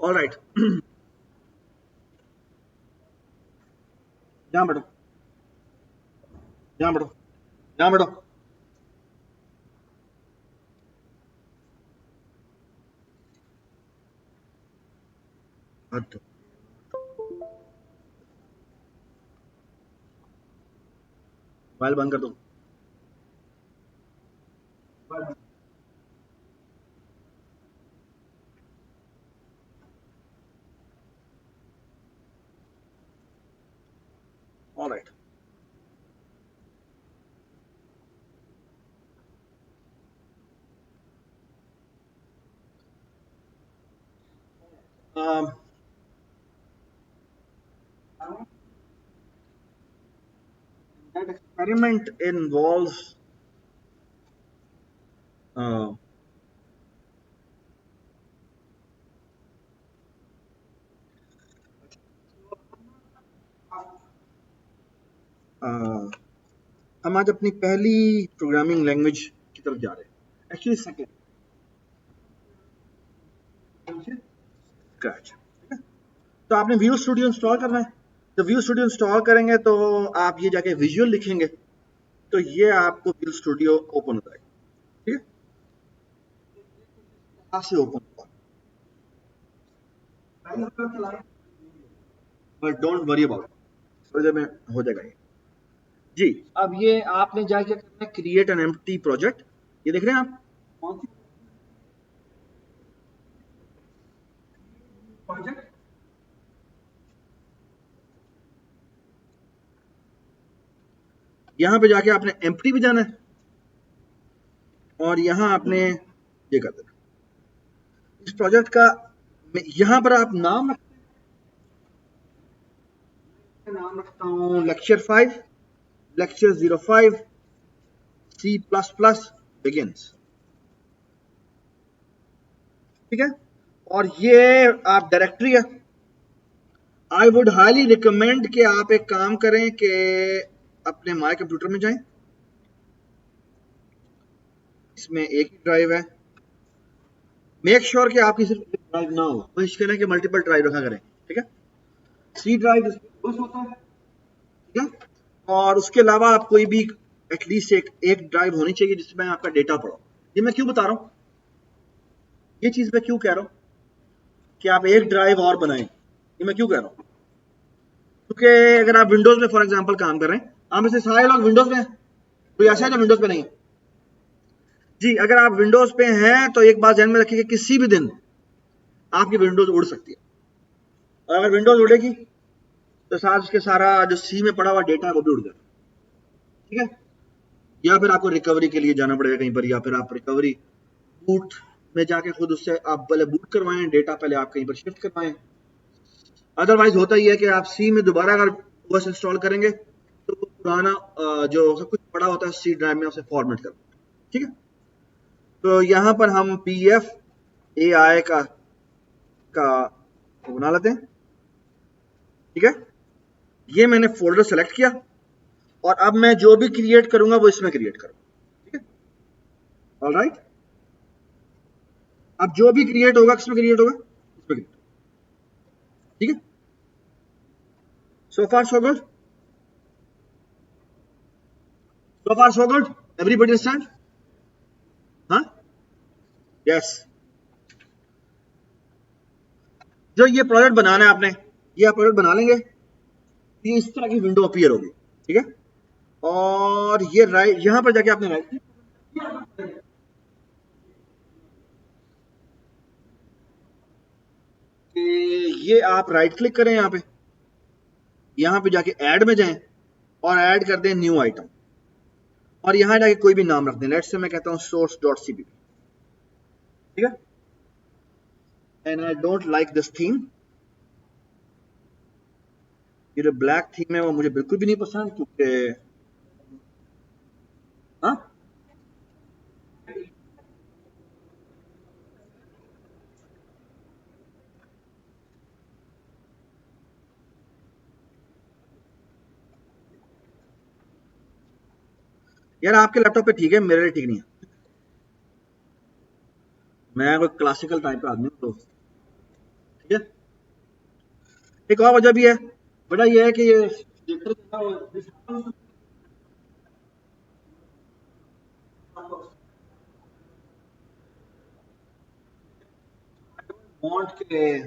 All right, यहाँ बैठो, यहाँ बैठो, यहाँ बैठो। हट, मोबाइल बंद कर दो। All right, that experiment involves uh, uh, हम आज अपनी पहली प्रोग्रामिंग लैंग्वेज की तरफ जा रहे हैं, एक्चुअली सेकंड, स्क्रैच। तो आपने व्यू स्टूडियो इंस्टॉल करना है। तो व्यू स्टूडियो इंस्टॉल करेंगे तो आप ये जाके विजुअल लिखेंगे तो ये आपको व्यू स्टूडियो ओपन हो जाएगा। ठीक है, कहाँ से ओपन होगा, बट डोंट वरी अबाउट, थोड़ी देर में हो जाएगा ये। जी, अब ये आपने जाके करना है क्रिएट एन एम्प्टी प्रोजेक्ट। ये देख रहे हैं आप कौन सी प्रोजेक्ट, यहाँ पे जाके आपने एम्प्टी भी जाना है और यहाँ आपने ये कर देना। इस प्रोजेक्ट का यहाँ पर आप नाम नाम रखता हूँ लेक्चर 5, लेक्चर 05 C++ बिगिंस। ठीक है, और ये आप डायरेक्टरी है। आई वुड हाईली रिकमेंड कि आप एक काम करें कि अपने माय कंप्यूटर में जाएं, इसमें एक ही ड्राइव है। मेक श्योर कि आपकी सिर्फ एक ड्राइव ना हो, कोशिश करें कि मल्टीपल ड्राइव रखा करें। ठीक है, सी ड्राइव बस होता है। ठीक है, और उसके अलावा आप कोई भी एटलीस्ट एक ड्राइव होनी चाहिए जिसमें आपका डेटा पड़ो। ये मैं क्यों बता रहा हूँ, ये चीज मैं क्यों कह रहा हूँ कि आप एक ड्राइव और बनाएं, ये मैं क्यों कह रहा हूँ, क्योंकि अगर आप विंडोज में फॉर एग्जांपल काम कर रहे हैं, आप में से सारे लोग विंडोज में हैं, कोई ऐसा है जो विंडोज पे नहीं है? जी, अगर आप विंडोज पे हैं तो एक बात ध्यान में रखिए कि किसी भी दिन आपकी विंडोज उड़ सकती है, और अगर विंडोज उड़ेगी तो साथ उसके सारा जो सी में पड़ा हुआ डेटा है वो भी उड़ जाएगा। ठीक है, या फिर आपको रिकवरी के लिए जाना पड़ेगा कहीं पर, या फिर आप रिकवरी बूट में जाके खुद उससे आप पहले बूट करवाएं, डेटा पहले आप कहीं पर शिफ्ट करवाएं। अदरवाइज होता ही है कि आप सी में दोबारा अगर ओएस इंस्टॉल करेंगे तो पुराना जो सब कुछ पड़ा होता है सी ड्राइव में उसे फॉर्मेट कर। ठीक है, तो यहाँ पर हम पी एफ ए आई का बना लेते हैं। ठीक है, ये मैंने फोल्डर सेलेक्ट किया और अब मैं जो भी क्रिएट करूंगा वो इसमें क्रिएट करूंगा। ठीक है, ऑल राइट, अब जो भी क्रिएट होगा किसमें क्रिएट होगा, इसमें क्रिएट। ठीक है, सो फार सो गुड, सो far so good, everybody understand? हाँ, यस। जो ये प्रोजेक्ट बनाना है आपने, ये आप प्रोजेक्ट बना लेंगे, ये इस तरह की विंडो अपीयर होगी। ठीक है, और ये राइट यहां पर जाके आपने राइट, ये आप राइट क्लिक करें यहाँ पे जाके ऐड में जाएं और ऐड कर दें न्यू आइटम, और यहाँ जाके कोई भी नाम रख दें। लेट्स से मैं कहता हूँ सोर्स डॉट सीपीपी। ठीक है, and I don't like this theme, ये जो ब्लैक थीम है वो मुझे बिल्कुल भी नहीं पसंद, क्योंकि हाँ, यार आपके लैपटॉप पे ठीक है, मेरे लिए ठीक नहीं है। मैं कोई क्लासिकल टाइप का आदमी हूँ तो ठीक है। एक और वजह भी है, बेटा ये है कि ये वांट के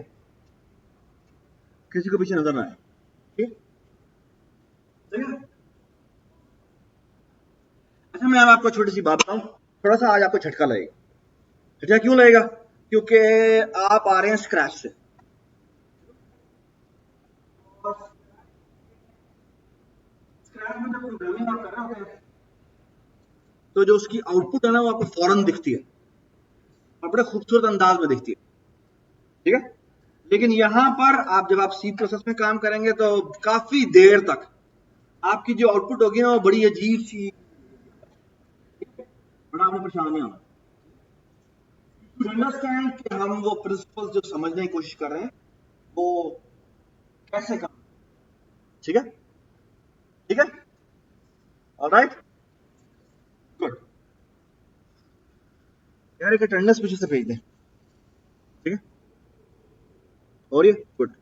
किसी को पीछे नजर ना आए, ठीक है। अच्छा मैं आपको छोटी सी बात बताऊं, थोड़ा सा आज आपको झटका लगेगा। झटका क्यों लगेगा? क्योंकि आप आ रहे हैं स्क्रैच से, स्क्रैच में जब प्रोग्रामिंग आप कर रहे होते हैं तो जो उसकी आउटपुट है ना वो आपको फौरन दिखती है और बड़े खूबसूरत अंदाज में दिखती है, ठीक है। लेकिन यहां पर आप जब आप सी प्रोसेस में काम करेंगे तो काफी देर तक आपकी जो आउटपुट होगी ना वो बड़ी अजीब सी, बड़ा आपने परेशान नहीं होना। अंडरस्टैंड कि हम वो प्रिंसिपल्स जो समझने की कोशिश कर रहे हैं वो कैसे काम, ठीक है, ठीक है, ऑलराइट, गुड। यार एक अटेंडेंस पीछे से भेज दें, ठीक है, और ये गुड,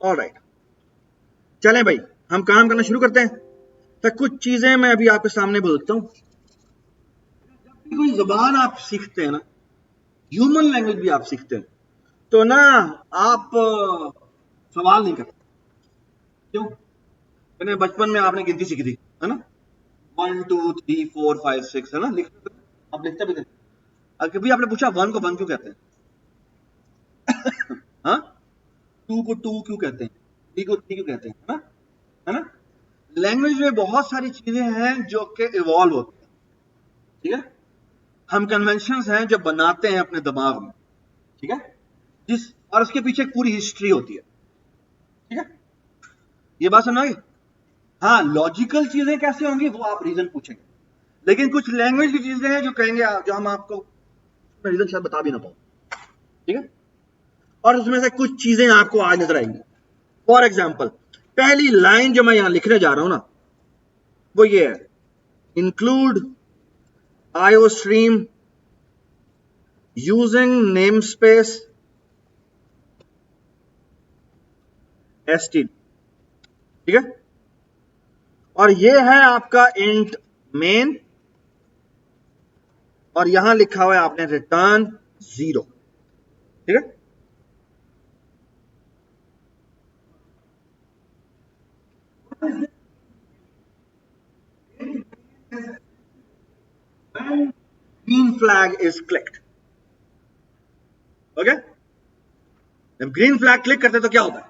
ऑलराइट। चलें भाई हम काम करना शुरू करते हैं। तो कुछ चीजें मैं अभी आपके सामने बोलता हूं। जब भी कोई जबान आप सीखते हैं ना, ह्यूमन लैंग्वेज भी आप सीखते हैं, तो ना आप सवाल नहीं करते। क्यों? मैंने बचपन में आपने गिनती सीखी थी, है ना, 1 2 3 4 5 6, है ना, लिखते आप लिखते भी थे। कभी आपने पूछा 1 को 1 क्यों कहते हैं? हाँ, 2 को 2 क्यों कहते हैं, 3 को 3 क्यों कहते हैं, है ना। लैंग्वेज में बहुत सारी चीजें हैं जो कि इवॉल्व होती है, ठीक है। हम कन्वेंशंस हैं जो बनाते हैं अपने दिमाग में, ठीक है, जिस और उसके पीछे एक पूरी हिस्ट्री होती है, ठीक है। ये बात समझ आई? हाँ, लॉजिकल चीजें कैसे होंगी वो आप रीजन पूछेंगे, लेकिन कुछ लैंग्वेज की चीजें हैं जो कहेंगे जो हम आपको रीजन शायद बता भी ना पाओ, ठीक है। और उसमें से कुछ चीजें आपको आज नजर आएंगी। फॉर एग्जाम्पल पहली लाइन जो मैं यहां लिखने जा रहा हूं ना वो ये है, include IO stream using namespace std, ठीक है। और ये है आपका इंट मेन और यहां लिखा हुआ है आपने रिटर्न 0, ठीक है। Green flag is clicked, okay. जब ग्रीन फ्लैग क्लिक करते तो क्या होता है,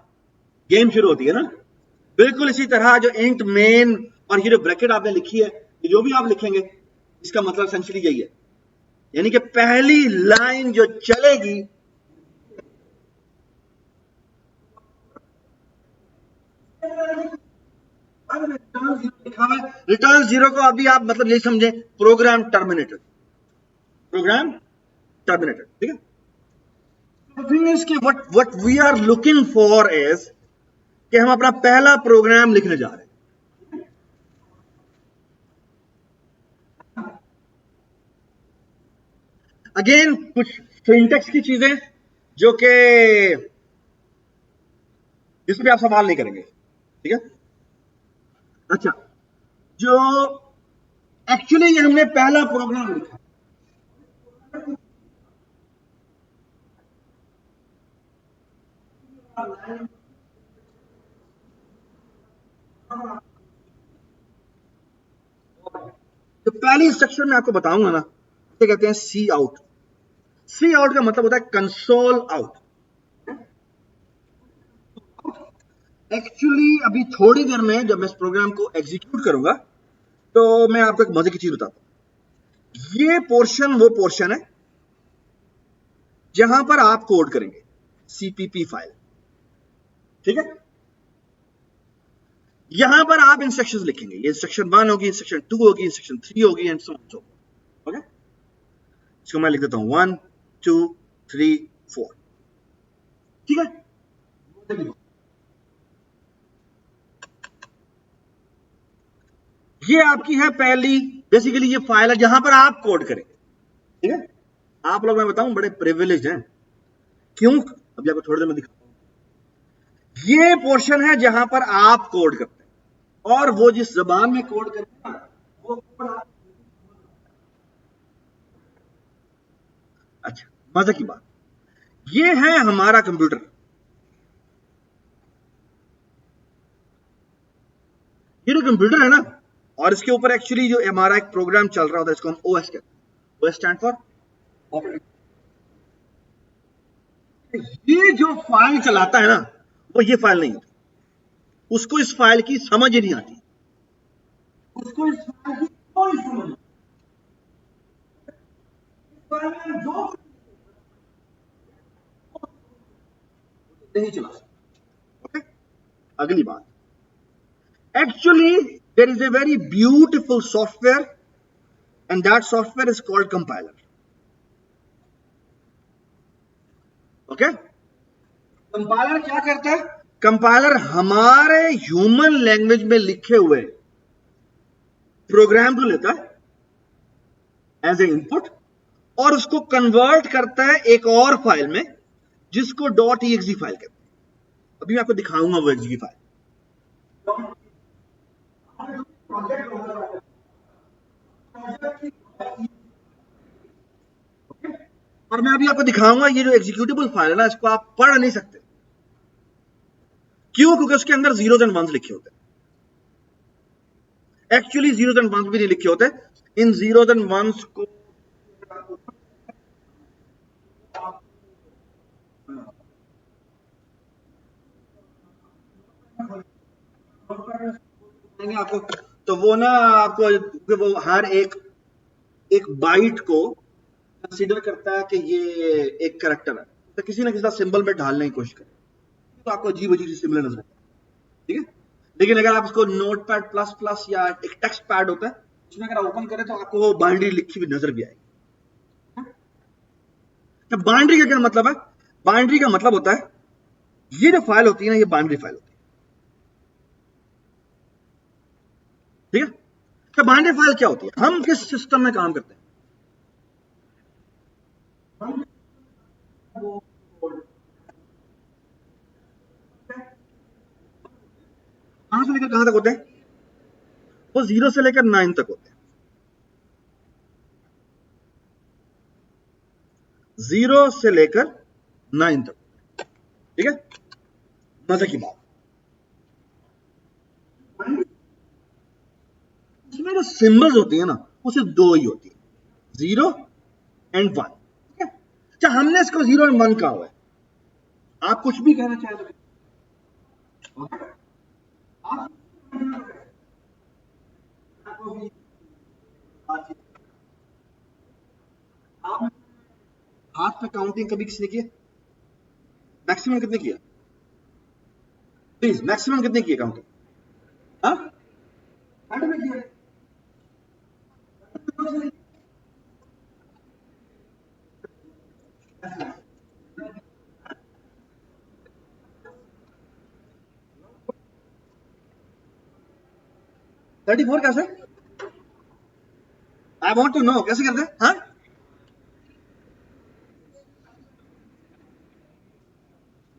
गेम शुरू होती है ना। बिल्कुल इसी तरह जो इंट मेन और ये जो ब्रैकेट आपने लिखी है, जो भी आप लिखेंगे इसका मतलब एसेंशियली यही है, यानी कि पहली लाइन जो चलेगी रिटर्न 0 को अभी आप मतलब यही समझे प्रोग्राम टर्मिनेटेड, प्रोग्राम टर्मिनेटेड, ठीक है। The thing is कि what we are looking for is कि हम अपना पहला प्रोग्राम लिखने जा रहे हैं। अगेन कुछ सिंटेक्स की चीजें जो कि जिस पे आप सवाल नहीं करेंगे, ठीक है। अच्छा, जो एक्चुअली ये हमने पहला प्रोग्राम लिखा, तो पहली इंस्ट्रक्शन में आपको बताऊंगा ना, इसे कहते हैं सी आउट। सी आउट का मतलब होता है कंसोल आउट। एक्चुअली अभी थोड़ी देर में जब मैं इस प्रोग्राम को एग्जीक्यूट करूंगा तो मैं आपको एक मजे की चीज बताता हूं। ये पोर्शन वो पोर्शन है जहां पर आप कोड करेंगे सीपीपी फाइल, ठीक है। यहां पर आप इंस्ट्रक्शंस लिखेंगे, ये इंस्ट्रक्शन 1 होगी, इंस्ट्रक्शन 2 होगी, इंस्ट्रक्शन 3 होगी एंड सो ऑन, ओके। इसको मैं लिख देता हूं 1 2 3 4, ठीक है। ये आपकी है पहली, बेसिकली ये फाइल है जहां पर आप कोड करेंगे, ठीक है। आप लोग मैं बताऊं बड़े प्रिविलेज हैं, क्यों? अभी आपको थोड़ी देर में दिखाता हूं। ये पोर्शन है जहां पर आप कोड करते हैं, और वो जिस जबान में कोड करते हैं वो कोड आप। अच्छा, मजे की बात, ये है हमारा कंप्यूटर। ये जो कंप्यूटर है ना, और इसके ऊपर एक्चुअली जो हमारा एक प्रोग्राम चल रहा होता है, इसको हम ओएस कहते हैं। OS stand for operating. ये जो फाइल चलाता है ना, वो ये फाइल नहीं होती, उसको इस फाइल की समझ ही नहीं आती, उसको इस फाइल की कोई समझ नहीं, फाइल में जो नहीं चला सकता। ओके, अगली बात, actually there is a very beautiful software and that software is called compiler. Okay, compiler क्या करता है? कंपाइलर हमारे ह्यूमन लैंग्वेज में लिखे हुए प्रोग्राम को लेता है एज ए इनपुट, और उसको कन्वर्ट करता है एक और फाइल में जिसको .exe फाइल कहते हैं। अभी मैं आपको दिखाऊंगा वो exe फाइल। और मैं अभी आपको दिखाऊंगा ये जो एग्जीक्यूटेबल फाइल है ना, इसको आप पढ़ नहीं सकते। क्यों? क्योंकि उसके अंदर जीरोस एंड वंस लिखे होते हैं। एक्चुअली जीरोस एंड वंस भी नहीं लिखे होते, इन जीरोस एंड वंस को आपको, तो वो ना आपको वो हर एक बाइट को कंसीडर करता है कि ये एक कैरेक्टर है, तो किसी ना किसी सिंबल में ढालने की कोशिश करें, तो आपको अजीब अजीब सिंबल नजर आए, ठीक है। लेकिन अगर आप उसको नोट पैड प्लस प्लस या एक टेक्स्ट पैड होता है, उसमें अगर ओपन करें तो आपको वो बाइनरी लिखी हुई नजर भी आएगी। तो बाइनरी का क्या मतलब है? बाइनरी का मतलब होता है, ये जो फाइल होती है ना, ये बाइनरी फाइल होती है, ठीक है। तो बाइनरी फाइल क्या होती है? हम किस सिस्टम में काम करते हैं? कहां से लेकर कहां तक होते हैं? वो 0 से लेकर 9 तक होते हैं। 0 से लेकर 9 तक, ठीक है। मजे की बात, इसमें जो सिंबल्स होती है ना, वो सिर्फ दो ही होती है, 0 एंड 1, ठीक है। अच्छा, हमने इसको 0 एंड 1 कहा हुआ है, आप कुछ भी कहना चाहें तो, okay? आप हाथ पे काउंटिंग कभी किसी ने किया? मैक्सिमम कितने किया? प्लीज, मैक्सिमम कितने किए काउंटिंग? हाँ, में किया। 34 कैसे? आई वॉन्ट टू नो, कैसे करते हैं? हाँ,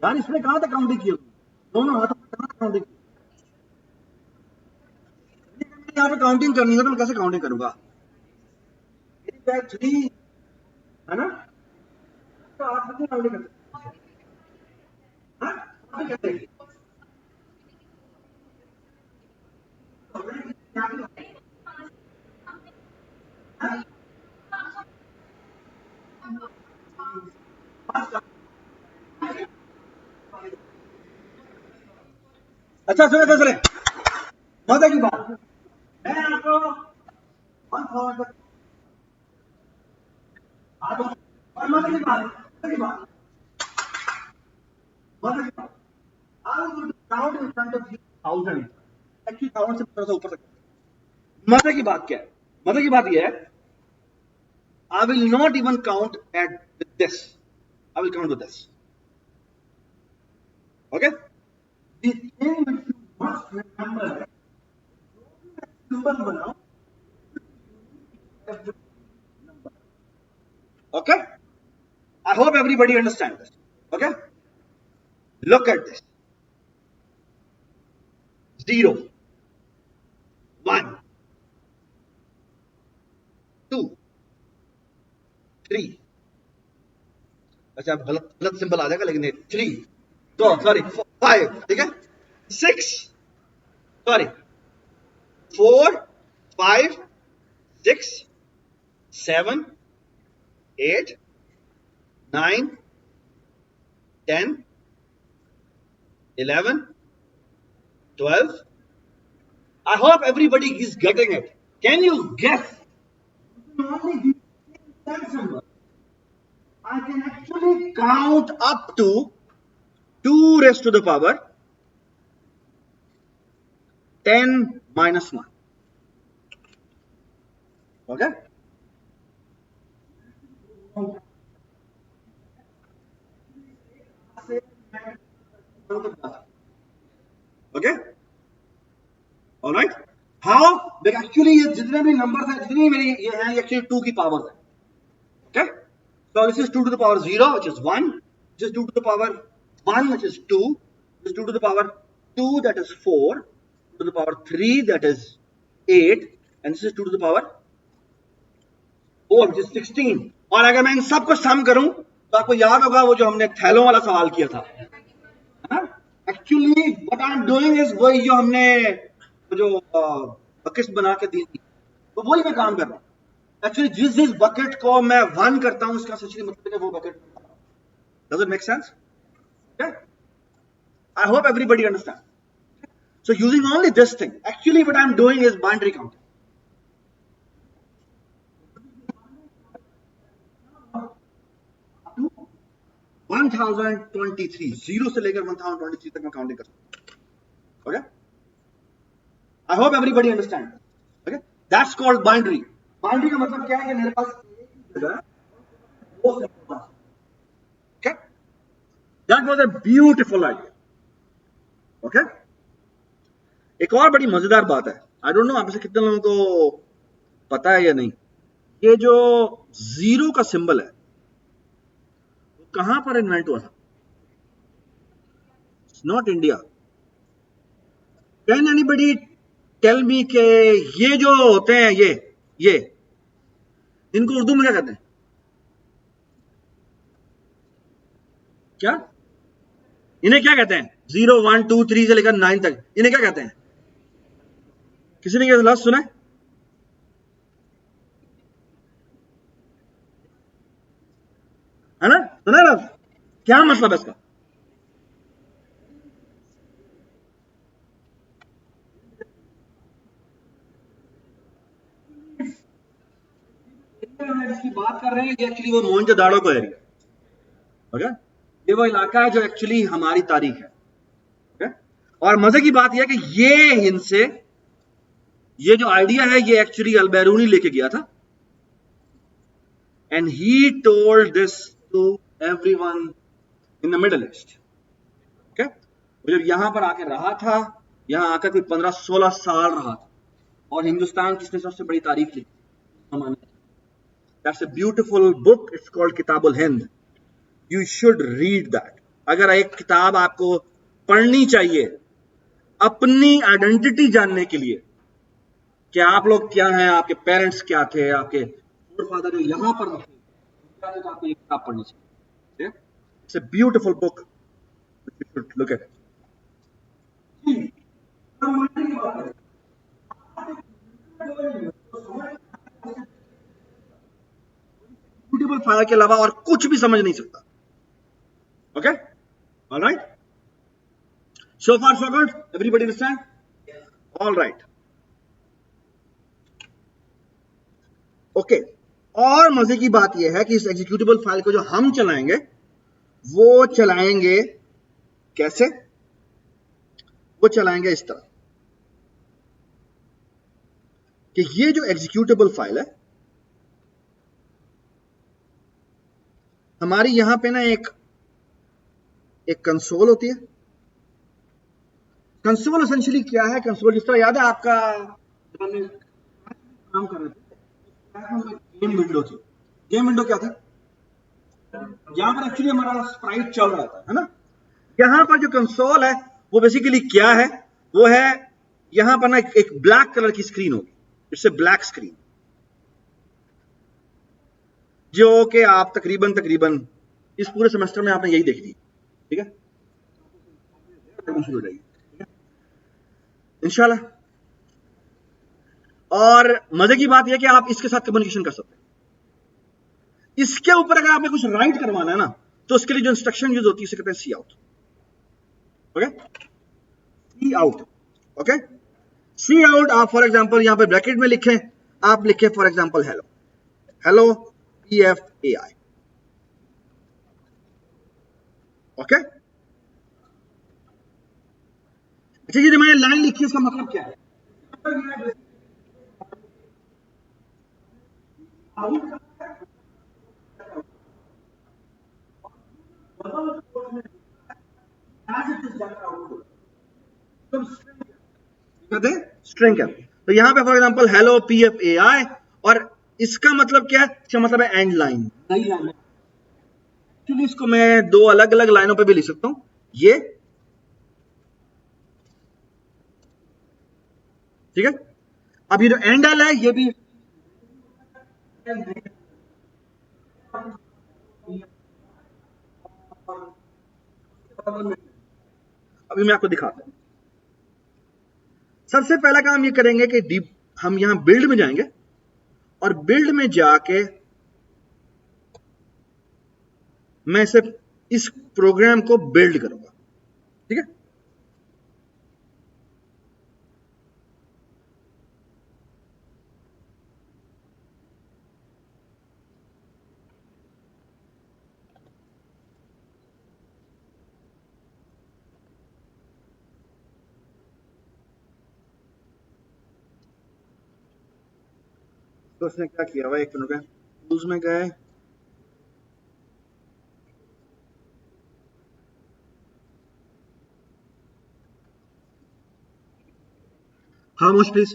यार इसमें कहां तक काउंटिंग की? दोनों हाथों में कहां तक काउंटिंग की? यहाँ पे काउंटिंग करनी है तो मैं कैसे काउंटिंग करूंगा? 3 है ना, तो आप कितनी काउंटिंग करते हैं? हाँ, कैसे? अच्छा सुने तो सुने, मजे की बात, मैं आपको 1 तक, और मजे की बात, मजे की बात, मजे की बात, I will count in front of 1000, actually 1000 से थोड़ा सा ऊपर तक। मजे की बात क्या है? मजे की बात यह है, I will not even count at this. I will count with this. Okay? The thing which you must remember, symbol बनाओ, number. Okay? I hope everybody understands this. Okay? Look at this. 0, 1, 2, 3. अच्छा अब गलत गलत symbol आ जाएगा लेकिन 3, तो sorry 5, ठीक है, 6, sorry 4, 5, 6, 7, 8, 9, 10, 11, 12. I hope everybody is getting it. Can you guess? Only these 10 numbers. I can actually count up to 2 raised to the power 10 minus 1. Okay? Okay? Alright? How? Because actually ये जितने भी numbers हैं, जितनी मेरी ये हैं, ये actually 2 की power है. Okay? So this is 2 to the power 0, which is 1. This is 2 to the power 1, which is 2. This is 2 to the power 2, that is 4. 2 to the power 3, that is 8. And this is 2 to the power 4, which is 16. और अगर मैं इन सबको सम करूं तो आपको याद होगा वो जो हमने थैलों वाला सवाल किया था. Actually what I am doing is वही जो हमने जो बकेट्स बना के दी थी, तो वही मैं काम कर रहा हूँ. एक्चुअली जिस बकेट को मैं 1 करता हूँ उसका सच्ची मतलब है वो bucket. Does it make sense? I hope everybody understand. So using only this thing, actually what I am doing is binary counting. 1023, 0 से लेकर 1023 तक मैं काउंटिंग कर सकता हूं. Okay, I hope everybody understand. Okay, that's called binary. Binary का मतलब क्या है कि मेरे पास एक ही जगह दो symbol. Okay, that was a beautiful idea. Okay, एक और बड़ी मजेदार बात है, आई डोंट नो आप में से कितने लोगों को पता है या नहीं, ये जो 0 का सिंबल है कहां पर इन्वेंट हुआ था? Not India. Can anybody tell me के ये जो होते हैं ये इनको उर्दू में क्या कहते हैं? क्या इन्हें क्या कहते हैं? 0, 1, 2, 3 से लेकर 9 तक इन्हें क्या कहते हैं? किसी ने क्या लास्ट सुना है ना? सुना है? क्या मतलब है इसका? जिसकी बात कर रहे हैं ये एक्चुअली वो मोहनजोदाड़ो का एरिया. ओके, ये वो इलाका है जो एक्चुअली हमारी तारीख है. ओके, और मजे की बात यह है कि ये इनसे ये जो आइडिया है ये एक्चुअली अल-बैरूनी लेके गया था. And he told this to everyone in the Middle East. Okay, जब यहां पर आके रहा था, यहां आकर कोई 15-16 साल रहा था और हिंदुस्तान की सबसे बड़ी तारीख लिखी. That's a beautiful book. It's called Kitabul Hind. You should read that. अगर एक किताब आपको पढ़नी चाहिए अपनी आइडेंटिटी जानने के लिए कि आप लोग क्या हैं, आपके पेरेंट्स क्या थे, आपके फादर जो यहाँ पर रखे, तो आपको ये किताब पढ़नी चाहिए. It's a beautiful book. You should look at it. Fire के अलावा और कुछ भी समझ नहीं सकता. Okay, alright, so far so good. Everybody understand? Alright, okay. और मजे की बात यह है कि इस एग्जीक्यूटेबल फाइल को जो हम चलाएंगे वो चलाएंगे कैसे? वो चलाएंगे इस तरह कि ये जो एग्जीक्यूटेबल फाइल है हमारी यहां पे ना एक कंसोल होती है. कंसोल एसेंशियली क्या है? कंसोल जिस तरह याद है आपका जब हमने काम कर रहे थे गेम विंडो थी. गेम विंडो क्या थी? यहां पर एक्चुअली हमारा स्प्राइट चल रहा था, है ना? यहां पर जो कंसोल है वो बेसिकली क्या है, वो है यहां पर ना एक ब्लैक कलर की स्क्रीन होगी, इट्स ए ब्लैक स्क्रीन, जो कि आप तकरीबन तकरीबन इस पूरे सेमेस्टर में आपने यही देखी थी, ठीक है, शुरू हो जाएगी इंशाल्लाह। और मजे की बात यह कि आप इसके साथ कम्युनिकेशन कर सकते हैं। इसके ऊपर अगर आपने कुछ राइट करवाना है ना, तो उसके लिए जो इंस्ट्रक्शन यूज होती है उसे कहते हैं सी आउट। ओके, सी आउट। ओके, सी आउट आप फॉर एग्जांपल यहां पे ब्रैकेट में लिखें, आप लिखें for example hello, hello PFAI। Okay, अच्छा ये जो मैंने लाइन लिखी है इसका मतलब क्या है? कहते हैं स्ट्रिंग है। तो यहां पे फॉर एग्जांपल हेलो PFAI, और इसका मतलब क्या है? इसका मतलब है एंड लाइन, नई लाइन। एक्चुअली इसको मैं दो अलग अलग लाइनों पे भी लिख सकता हूं, ये, ठीक है। अब ये जो एंड एल है ये भी, अभी मैं आपको दिखाता हूं। सबसे पहला काम ये करेंगे कि डीप हम यहां बिल्ड में जाएंगे, और बिल्ड में जाके मैं सिर्फ इस प्रोग्राम को बिल्ड करूंगा, ठीक है। तो उसने क्या किया हुआ, एक मिनट का, टूल्स में गए, खामोश प्लीज।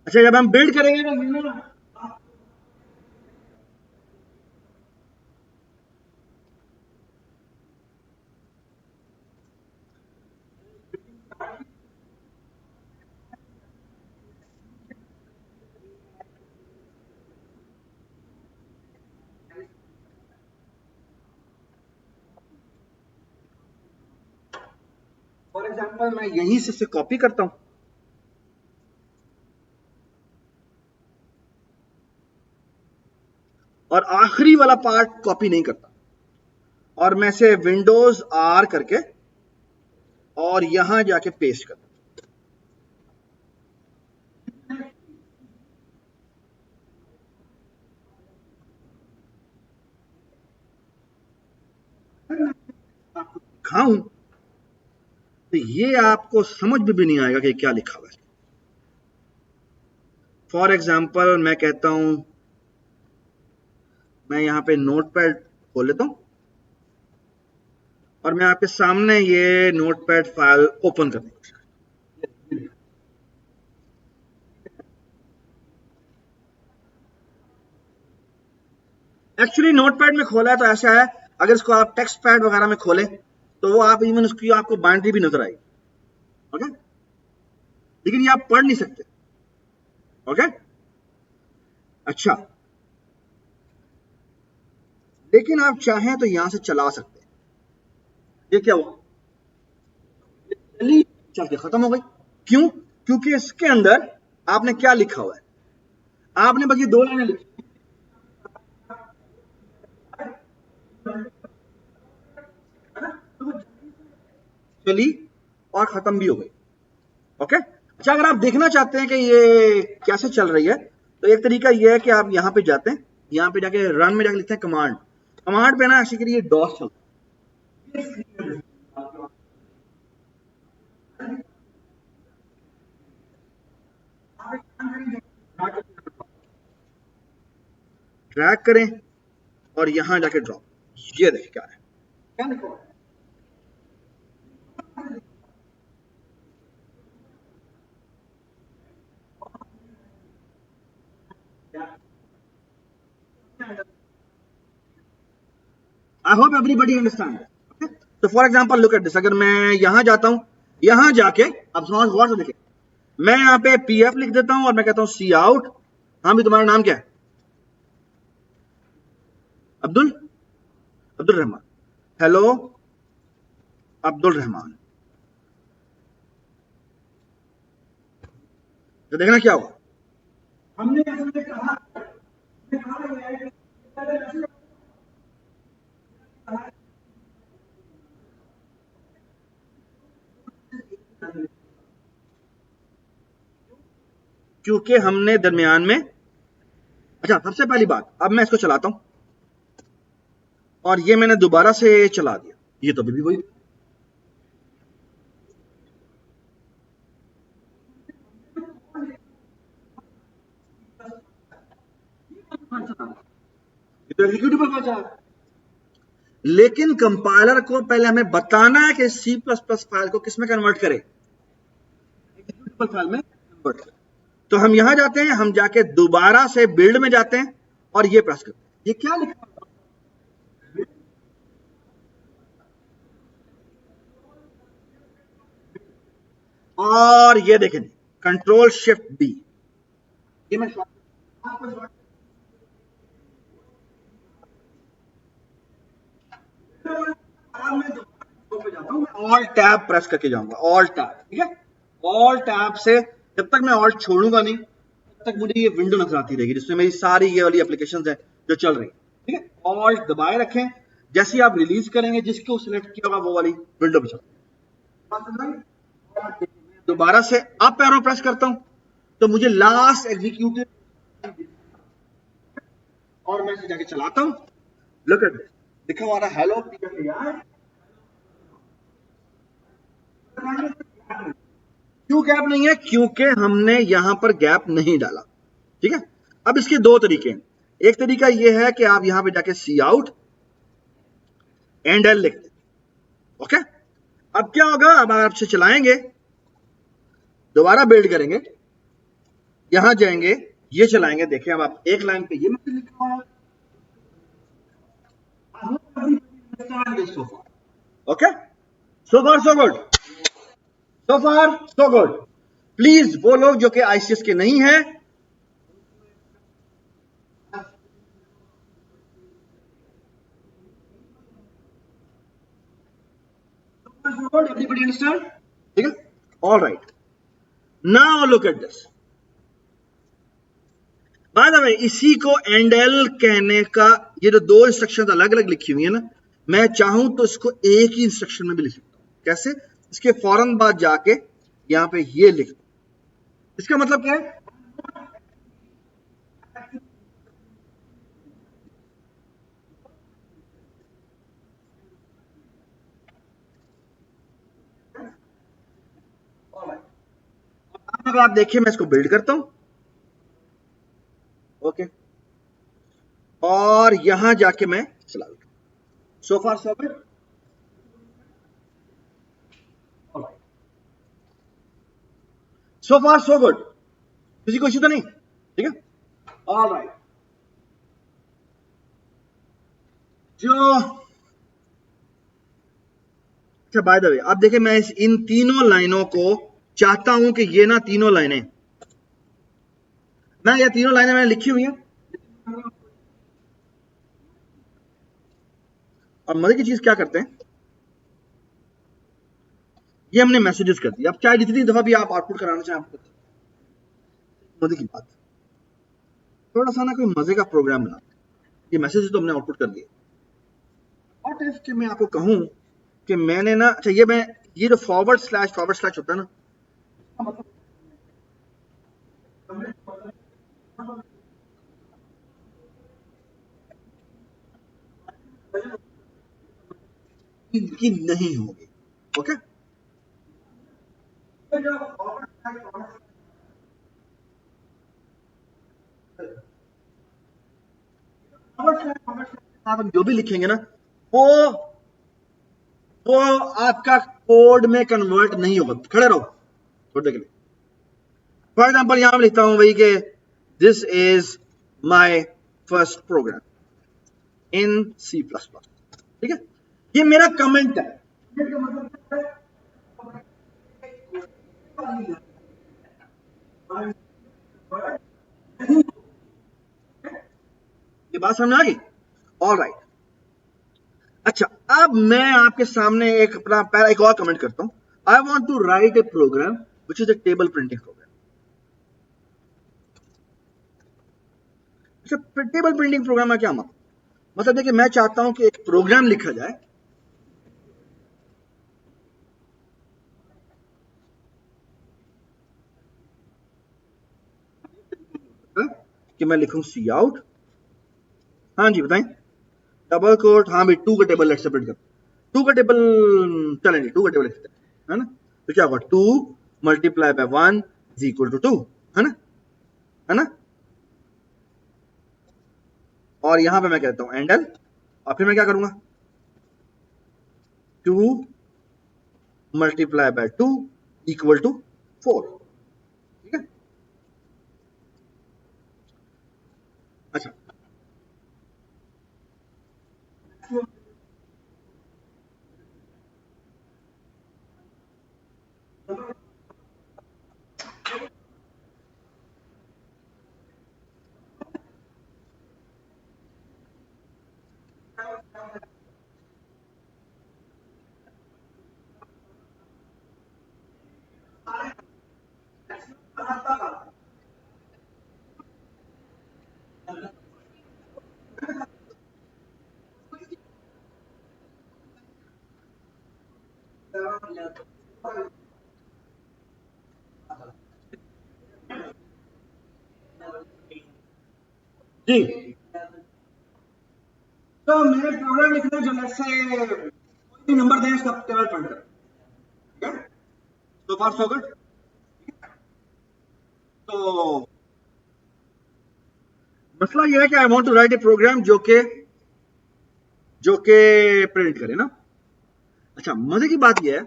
अच्छा जब हम बिल्ड करेंगे ना, फॉर एग्जांपल मैं यहीं से कॉपी करता हूं, और आखिरी वाला पार्ट कॉपी नहीं करता, और मैं से विंडोज R करके और यहां जाके पेस्ट करता दिखाऊं, तो ये आपको समझ में भी नहीं आएगा कि क्या लिखा हुआ है। फॉर एग्जाम्पल मैं कहता हूं, मैं यहां पे नोटपैड खोल लेता हूं, और मैं आपके सामने ये नोटपैड फाइल ओपन करने की कोशिश करता हूं। एक्चुअली नोटपैड में खोला है तो ऐसा है, अगर इसको आप टेक्स्ट पैड वगैरह में खोलें तो वो आप इवन उसकी आपको बाउंड्री भी नजर आएगी। ओके, लेकिन ये आप पढ़ नहीं सकते। ओके, अच्छा, लेकिन आप चाहें तो यहां से चला सकते हैं। ये क्या हुआ, चली, चल के खत्म हो गई। क्यों? क्योंकि इसके अंदर आपने क्या लिखा हुआ है, आपने बस ये दो लाइनें लिखी, चली और खत्म भी हो गई। ओके, अच्छा अगर आप देखना चाहते हैं कि ये कैसे चल रही है, तो एक तरीका ये है कि आप यहां पे जाते हैं, यहां पे जाके रन में जाके लिखते हैं कमांड, कमांड पे ना ऐसे करिए डॉस चलता है, ड्रैग करें और यहां जाके ड्रॉप, ये देखिए क्या है, क्या लिखा हुआ है? I hope everybody understand. Okay, तो for example look at this, अगर मैं यहां जाता हूं, यहां जाके अब समझ गौर से देखें, मैं यहां पे पीएफ लिख देता हूं और मैं कहता हूं सी आउट। हाँ भी, तुम्हारा नाम क्या है? अब्दुल रहमान। हेलो अब्दुल रहमान। तो देखना क्या हुआ, हमने कहा क्योंकि हमने दरमियान में, अच्छा सबसे पहली बात, अब मैं इसको चलाता हूं और ये मैंने दोबारा से चला दिया, ये तो अभी भी वही, ये तो एग्जीक्यूटिबल का जा रहा है। लेकिन कंपाइलर को पहले हमें बताना है कि सी प्लस प्लस फाइल को किसमें कन्वर्ट करे, एग्जीक्यूटिबल फाइल में कन्वर्ट करे। तो हम यहां जाते हैं, हम जाके दोबारा से बिल्ड में जाते हैं और ये प्रेस करते हैं। ये क्या लिखा है? और ये देखें, कंट्रोल शिफ्ट बी, ये मैं ऑल टैब प्रेस करके जाऊंगा, ऑल टैब, ठीक है। ऑल टैब से जब तक मैं ऑल्ट छोड़ूंगा नहीं, तब तक मुझे ये विंडो नजर आती रहेगी जिसमें मेरी सारी ये वाली एप्लीकेशंस है जो चल रही है, ठीक है। ऑल्ट दबाए रखें, जैसे ही आप रिलीज करेंगे जिसको सिलेक्ट किया होगा वो वाली विंडो में चल, दोबारा से अप एरो प्रेस करता हूं तो मुझे लास्ट एग्जीक्यूटिव और मैं इसे जाके चलाता हूं। लुक एट दिस, लिखा हुआ है हेलो पीएफआई। क्यों गैप नहीं है? क्योंकि हमने यहां पर गैप नहीं डाला, ठीक है। अब इसके दो तरीके हैं, एक तरीका यह है कि आप यहां पे जाके सी आउट एंड एल लिख दें, ओके। अब क्या होगा, अब आपसे चलाएंगे, दोबारा बिल्ड करेंगे, यहां जाएंगे, ये चलाएंगे, देखें अब आप एक लाइन पे ये मैसेज लिखा हुआ है, okay. So far so good, so far so good. Please वो लोग जो कि आईसीएस के नहीं है, everybody understand? ठीक है, all right. Now look at this. Bye the वे, इसी को एंडल कहने का, ये जो दो इंस्ट्रक्शन अलग अलग लिखी हुई है ना, मैं चाहूं तो इसको एक ही इंस्ट्रक्शन में भी लिख सकता हूं। कैसे? इसके फौरन बाद जाके यहां पे ये लिख दो। इसका मतलब क्या है? अब आप देखिए, मैं इसको बिल्ड करता हूं, ओके, और यहां जाके मैं चला देता हूं। सो फार सो गुड, सो फार सो गुड, किसी को इश्यू तो नहीं, ठीक है, ऑल राइट। जो अच्छा, बाय द वे, आप देखिए, मैं इन तीनों लाइनों को चाहता हूं कि ये ना तीनों लाइनें, मैं ये तीनों लाइनें मैंने लिखी हुई हैं, और मजे की चीज क्या करते हैं, ये हमने मैसेजेस कर दिया। अब चाहे जितनी दफा भी आप आउटपुट कराना चाहें, मजे की बात, थोड़ा सा ना कोई मजे का प्रोग्राम बना, ये मैसेज तो हमने आउटपुट कर दिए। और इफ कि मैं आपको कहूं कि मैंने ना, अच्छा ये जो फॉरवर्ड स्लैश होता है ना, इनकी नहीं होगी, ओके। आप जो भी लिखेंगे ना, वो वो आपका कोड में कन्वर्ट नहीं होगा। खड़े रहो थोड़ी देर के लिए। फॉर एग्जाम्पल यहां लिखता हूं भाई कि this is my first program in C++, ठीक है, ये मेरा कमेंट है। ये बात समझ आ गई? All right. अच्छा, अब मैं आपके सामने एक अपना पहला एक और कमेंट करता हूं। I want to write a program which is a table printing program. अच्छा, टेबल प्रिंटिंग प्रोग्राम का क्या मतलब देखिए, मैं चाहता हूं कि एक प्रोग्राम लिखा जाए कि मैं लिखूं सी आउट, हाँ जी बताएं, डबल कोट, हाँ भाई 2 का टेबल लेट सेपरेट कर, 2 का टेबल चलेंगे, 2 का टेबल है ना, तो क्या होगा 2 multiply by 1 is equal to 2, है ना, है ना। और यहां पे मैं कहता हूं एंडल, और फिर मैं क्या करूंगा 2 मल्टीप्लाई बाय 2 इक्वल टू 4, ठीक है। अच्छा, जी, तो मेरे प्रोग्राम लिखने जो से कोई भी नंबर दें उसका टेबल प्रिंट कर, ठीक है, सो फार सो गुड। तो मसला यह है कि I want to write a program जो के प्रिंट करे ना। अच्छा, मजे की बात यह है,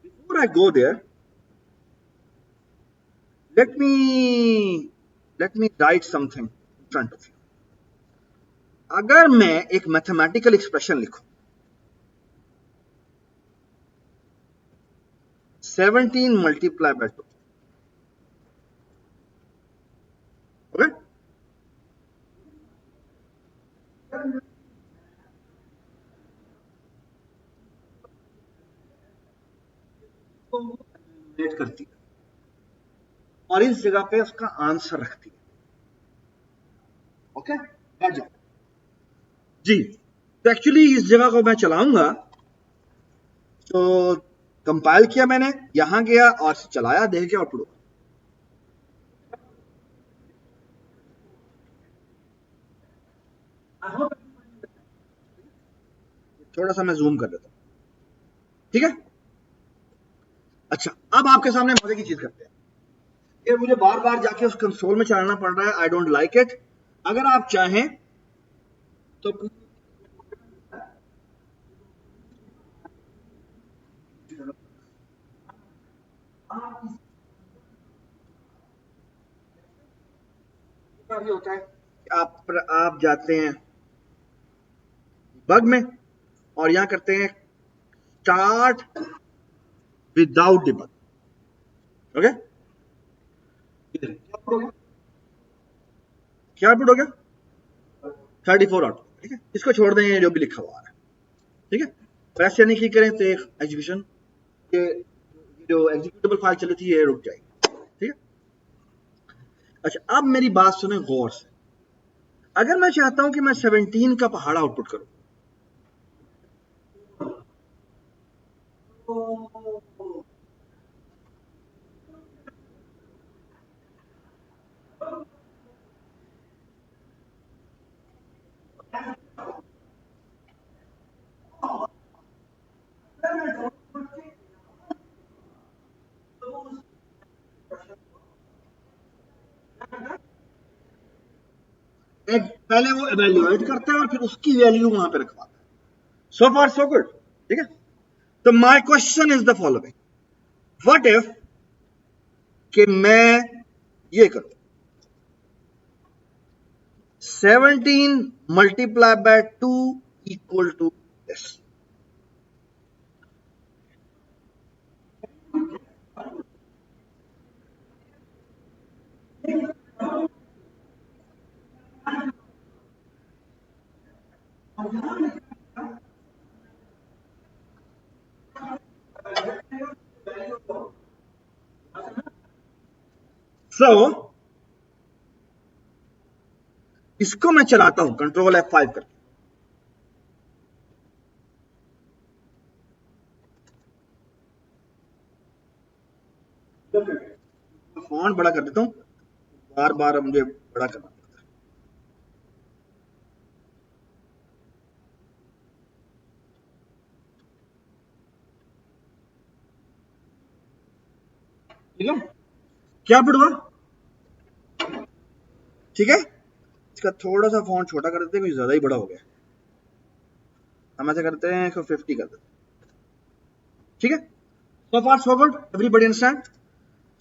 before I go there, let me let me write something in front of you। अगर मैं एक मैथमेटिकल एक्सप्रेशन लिखूं 17 मल्टीप्लाई बाय 2, ओके, तो वेट करती है और इस जगह पे उसका आंसर रखती है, ओके, बैठ जाओ जी। तो एक्चुअली इस जगह को मैं चलाऊंगा, तो कंपाइल किया मैंने, यहां गया और चलाया, देख के आउटपुट होगा। थोड़ा सा मैं जूम कर देता हूं, ठीक है। अच्छा, अब आपके सामने मजे की चीज करते हैं, ये मुझे बार बार जाके उस कंसोल में चलाना पड़ रहा है, आई डोंट लाइक इट। अगर आप चाहें तो होता है कि आप जाते हैं बग में और यहां करते हैं स्टार्ट विदाउट डिबग, ओके, क्या आउटपुट हो गया 34 आउटपुट, ठीक है। इसको छोड़ दें जो भी लिखा हुआ है, ठीक है। प्रेस यानी क्लिक करें तो एक एग्जीक्यूशन के जो एग्जीक्यूटेबल फाइल चली थी ये रुक जाएगी, ठीक है। अच्छा, अब मेरी बात सुने गौर से, अगर मैं चाहता हूं कि मैं 17 का पहाड़ा आउटपुट करूं, पहले वो एवेल्युएट करता है और फिर उसकी वैल्यू वहां पे रखवाता है। सो फार सो गुड, ठीक है। तो my question is the following, what if कि मैं ये करूं 17 multiplied by 2 equal to this. So इसको मैं चलाता हूं कंट्रोल F5 करके। फॉन्ट बड़ा कर देता हूं, बार बार मुझे बड़ा करना पड़ता है। ठीक है, क्या पढ़वा, ठीक है। इसका थोड़ा सा फॉन्ट छोटा कर देते हैं, ज्यादा ही बड़ा हो गया। हम ऐसा करते हैं, इसको 50 कर देते हैं, ठीक है। सो far so good, everybody understand.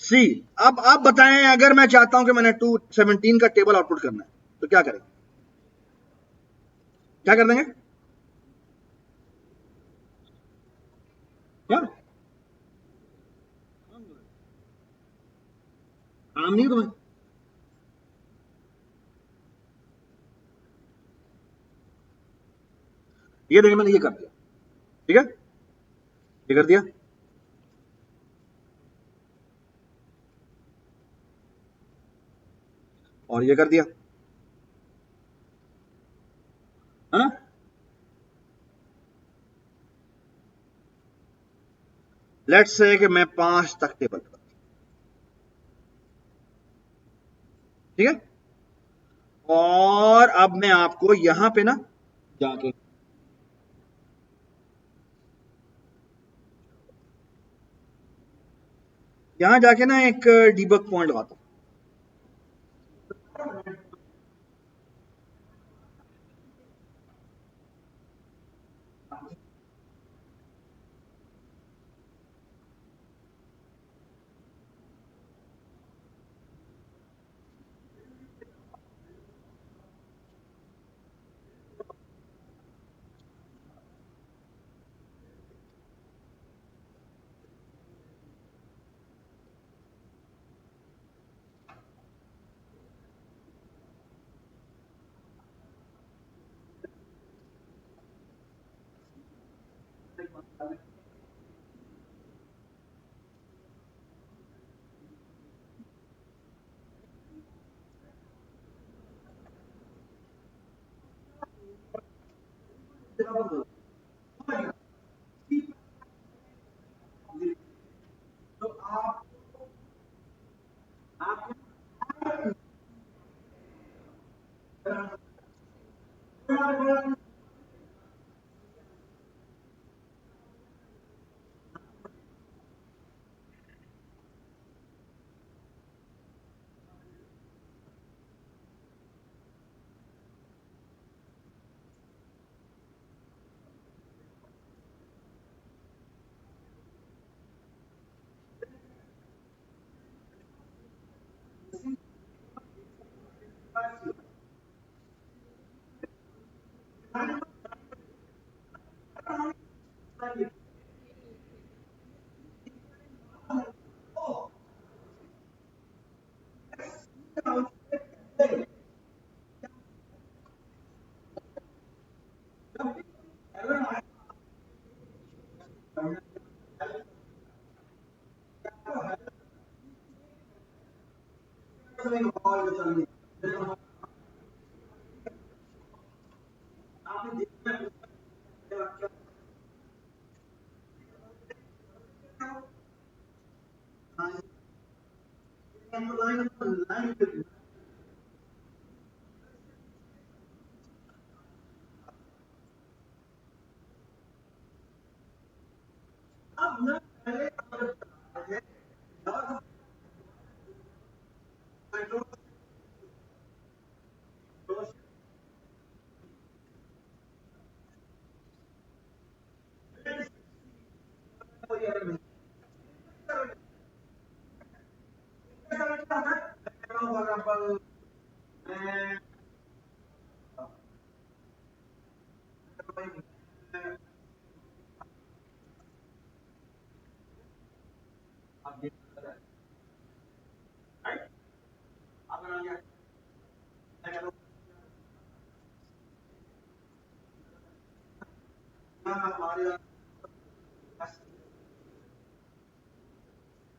सी, अब आप बताएं, अगर मैं चाहता हूं कि मैंने 217 का टेबल आउटपुट करना है तो क्या करेंगे, क्या कर देंगे, क्या काम नहीं तुम्हें, ये देखिए मैंने ये कर दिया, ठीक है, ये कर दिया, और ये कर दिया, है ना। लेट्स से कि मैं 5 तक टेबल कर, ठीक है। और अब मैं आपको यहां पे ना जाके यहां जाके ना एक डीबग पॉइंट लगाता हूं।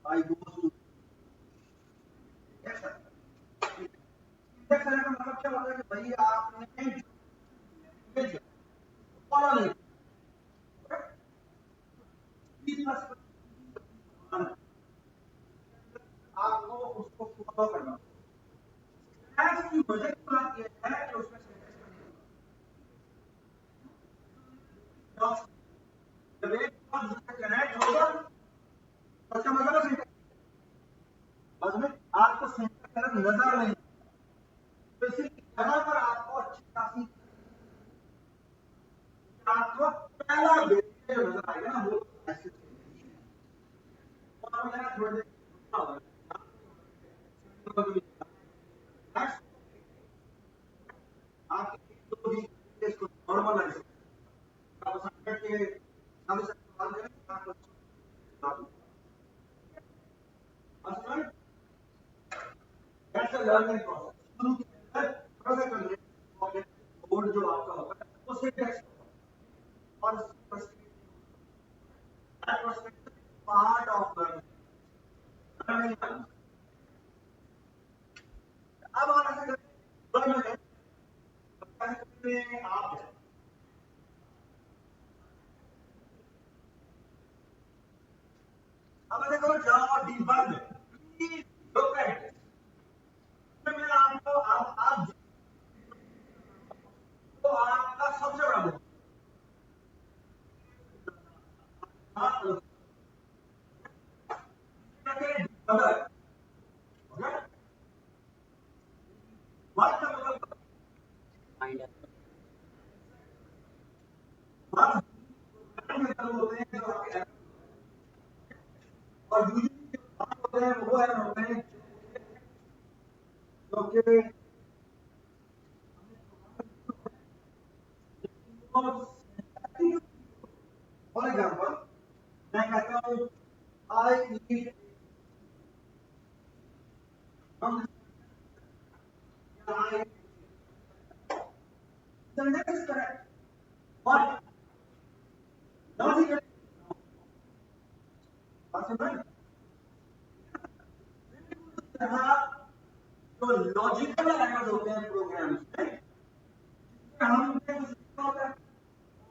I go to इंडेक्स का मतलब क्या होता है कि भाई आपने जो फॉलो नहीं आपको उसको फॉलो करना मैथ्स की मजे की बात यह है कि उसमें जब एक बार जिससे कनेक्ट होगा तो उसका मतलब है बस में आपको सेंटर तरफ नजर नहीं तो इसीलिए यहाँ पर आपको अच्छी खासी आपको पहला बेसिक जो नजर आएगा ना वो ऐसे और मैं थोड़ी देर आपके जो भी इसको नॉर्मलाइज आप समझ के हम से सवाल करें आपको असलन दैट्स अ लर्निंग प्रोसेस शुरू के अंदर थोड़ा सा कर ले बोर्ड जो आपका होगा उससे टेक्स्ट और पार्ट ऑफ लर्निंग अब आप ऐसे करें आप अब ऐसे करो जाओ डीबग प्लीज लुक एट मैं आपको आप तो आपका सबसे बड़ा और होते हैं वो है होते हैं जो कि फॉर एग्जांपल मैं कहता हूँ I need hmm I sentence is correct but logically समझ जो लॉजिकल एरर्स होते हैं प्रोग्राम्स में हमने कुछ लिखा होता है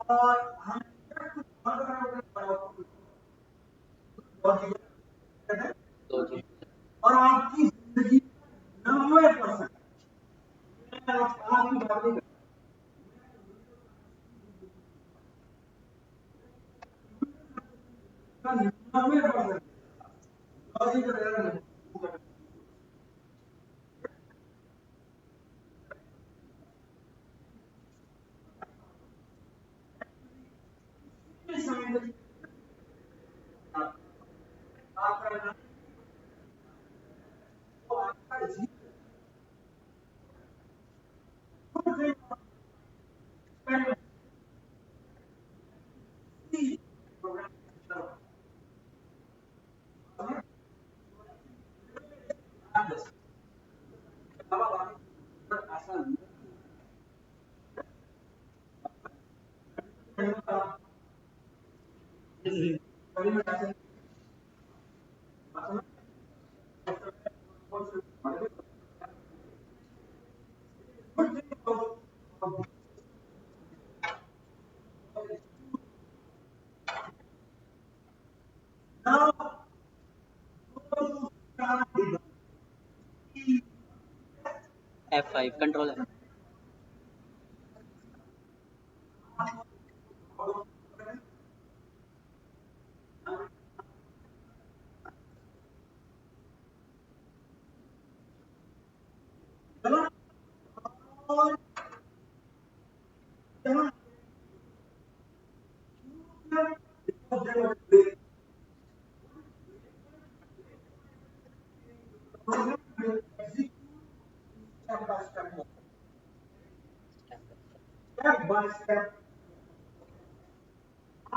और हम कुछ और कर रहे होते हैं लॉजिकल और आपकी जिंदगी 90% आपकी बात नहीं 90% लॉजिकल एरर आपका F5 control F. step by step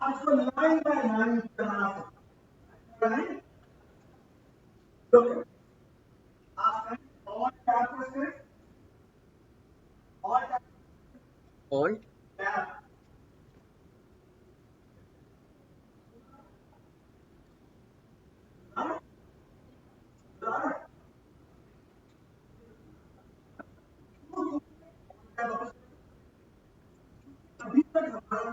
आप इसको 9/9 बना सकते हैं। तो आप और टैप प्रेस करें, और Alt टैप अभी तक हमारा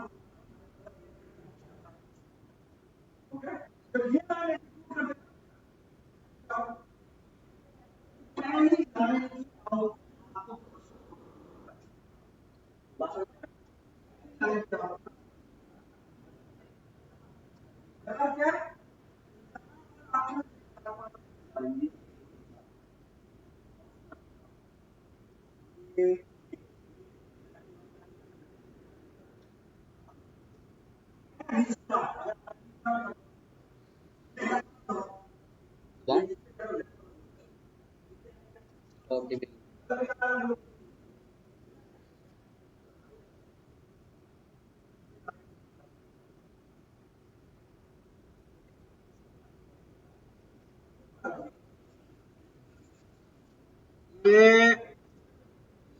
ओके। तो ये मैंने पहली लाइन आपको पता क्या ये one of the ये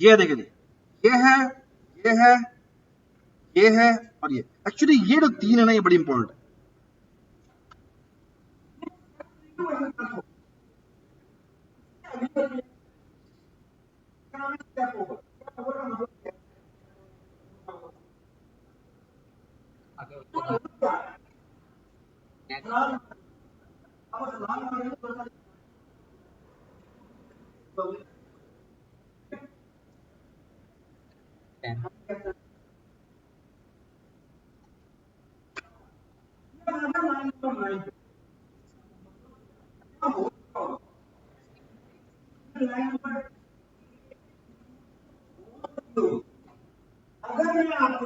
ये देखिए, ये है, ये है, ये है, और ये एक्चुअली ये जो तीन है ना, ये बड़ी इंपॉर्टेंट है। next 10 अगर मैं आपको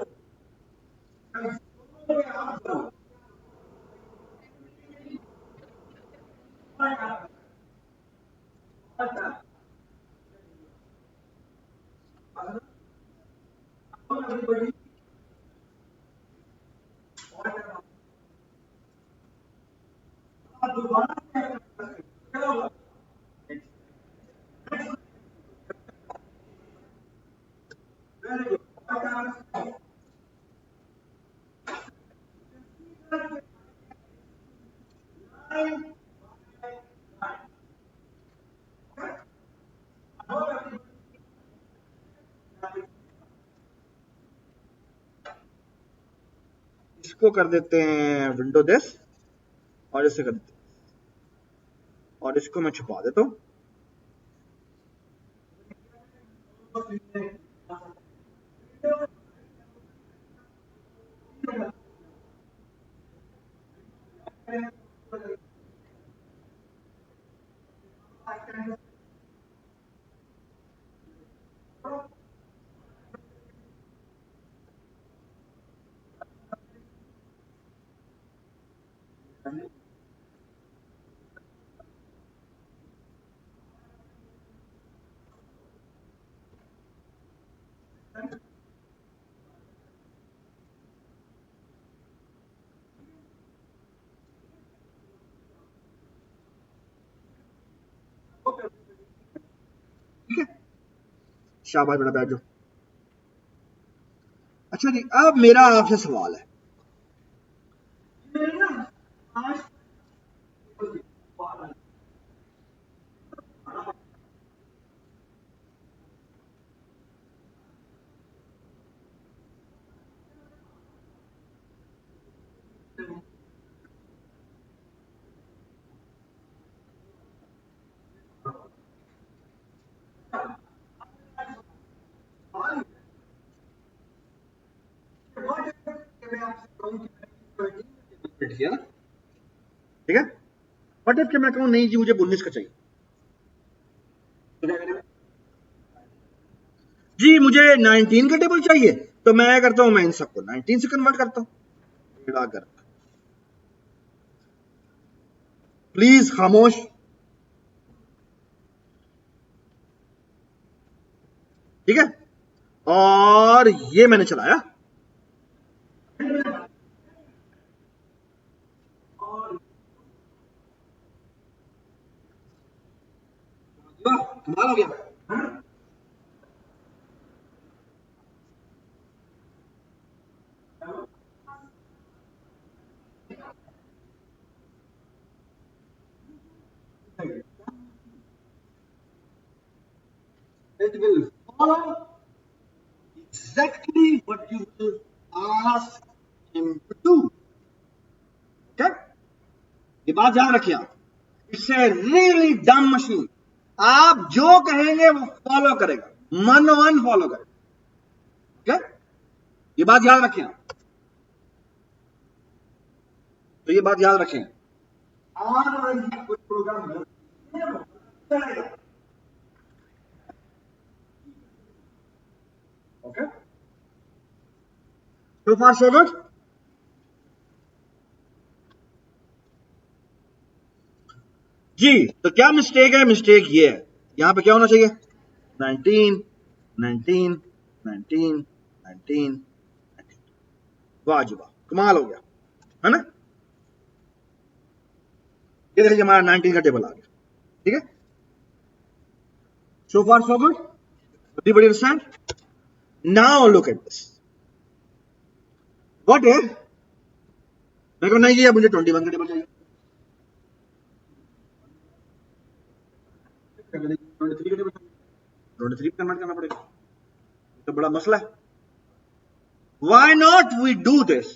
इसको कर देते हैं विंडो 10 और इसे कर देते हैं, और इसको मैं छुपा देता हूँ। ठीक है, शाबाश बेटा, बैठ जाओ। अच्छा जी, अब मेरा आपसे सवाल है, किया ना, ठीक है। बट इफ मैं कहूँ नहीं जी मुझे 19 का चाहिए, तो क्या करें? जी मुझे 19 का टेबल चाहिए, तो मैं करता हूँ, मैं इन सबको 19 से कन्वर्ट करता हूँ। प्लीज खामोश, ठीक है। और ये मैंने चलाया, कमाल हो गया। It will follow exactly what you will ask him to do. Okay? ये बात याद रखिए आप। इट्स ए रियली डम मशीन। आप जो कहेंगे वो फॉलो करेगा, मनोवन फॉलो करेगा। okay? ये बात याद रखें आप। तो ये बात याद रखें। कुछ प्रोग्राम चलेगा। Okay, so far so good। जी, तो क्या मिस्टेक है? मिस्टेक ये है, यहां पे क्या होना चाहिए? 19 19 19 19 वाजिबा, कमाल हो गया, है ना? ये देखिए हमारा 19 का टेबल आ गया। ठीक है, so far so good। everybody understand? now look at this। what if मेरे को नहीं चाहिए, मुझे 21 का टेबल चाहिए। 23 का टेबल चाहिए, 23 कन्वर्ट करना पड़ेगा, तो बड़ा मसला है। Why not we do this?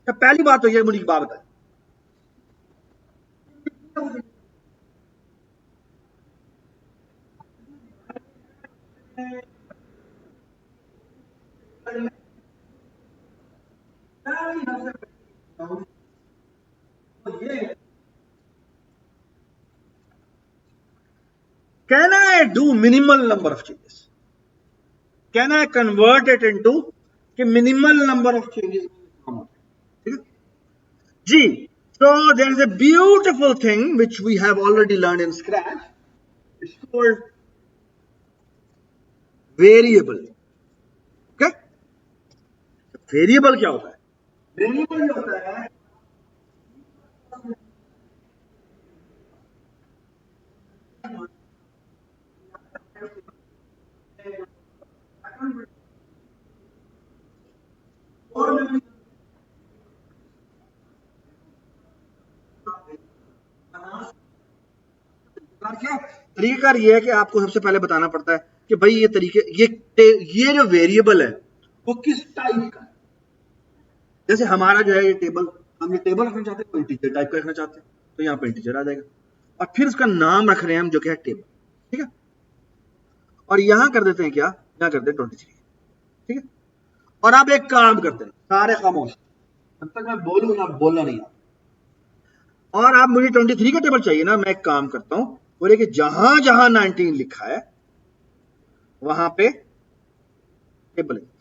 पहली बात तो ये, मुझे एक बात बताए, can I do minimal number of changes? Can I convert it into कि minimal number of changes? ठीक है जी। so there is a beautiful thing which we have already learned in scratch। it's called variable। okay, variable क्या होता है? variable ये होता है क्या तरीकेकार ये है कि आपको सबसे पहले बताना पड़ता है कि भाई ये तरीके, ये जो वेरिएबल है वो किस टाइप का है। जैसे हमारा जो है ये टेबल, हम ये टेबल रखना चाहते हैं, तो इंटीजर टाइप का रखना चाहते हैं, तो यहाँ पे इंटीजर आ जाएगा, और फिर उसका नाम रख रहे हैं हम जो कि है टेबल। ठीक है, और यहां कर देते हैं क्या, यहां करते हैं 23। ठीक है, और आप एक काम करते हैं, सारे खामोश, जब तक मैं बोलूं ना बोलना नहीं आता, और आप मुझे 23 का टेबल चाहिए ना, मैं एक काम करता हूं, बोले कि जहां जहां 19 लिखा है वहां पे टेबल है।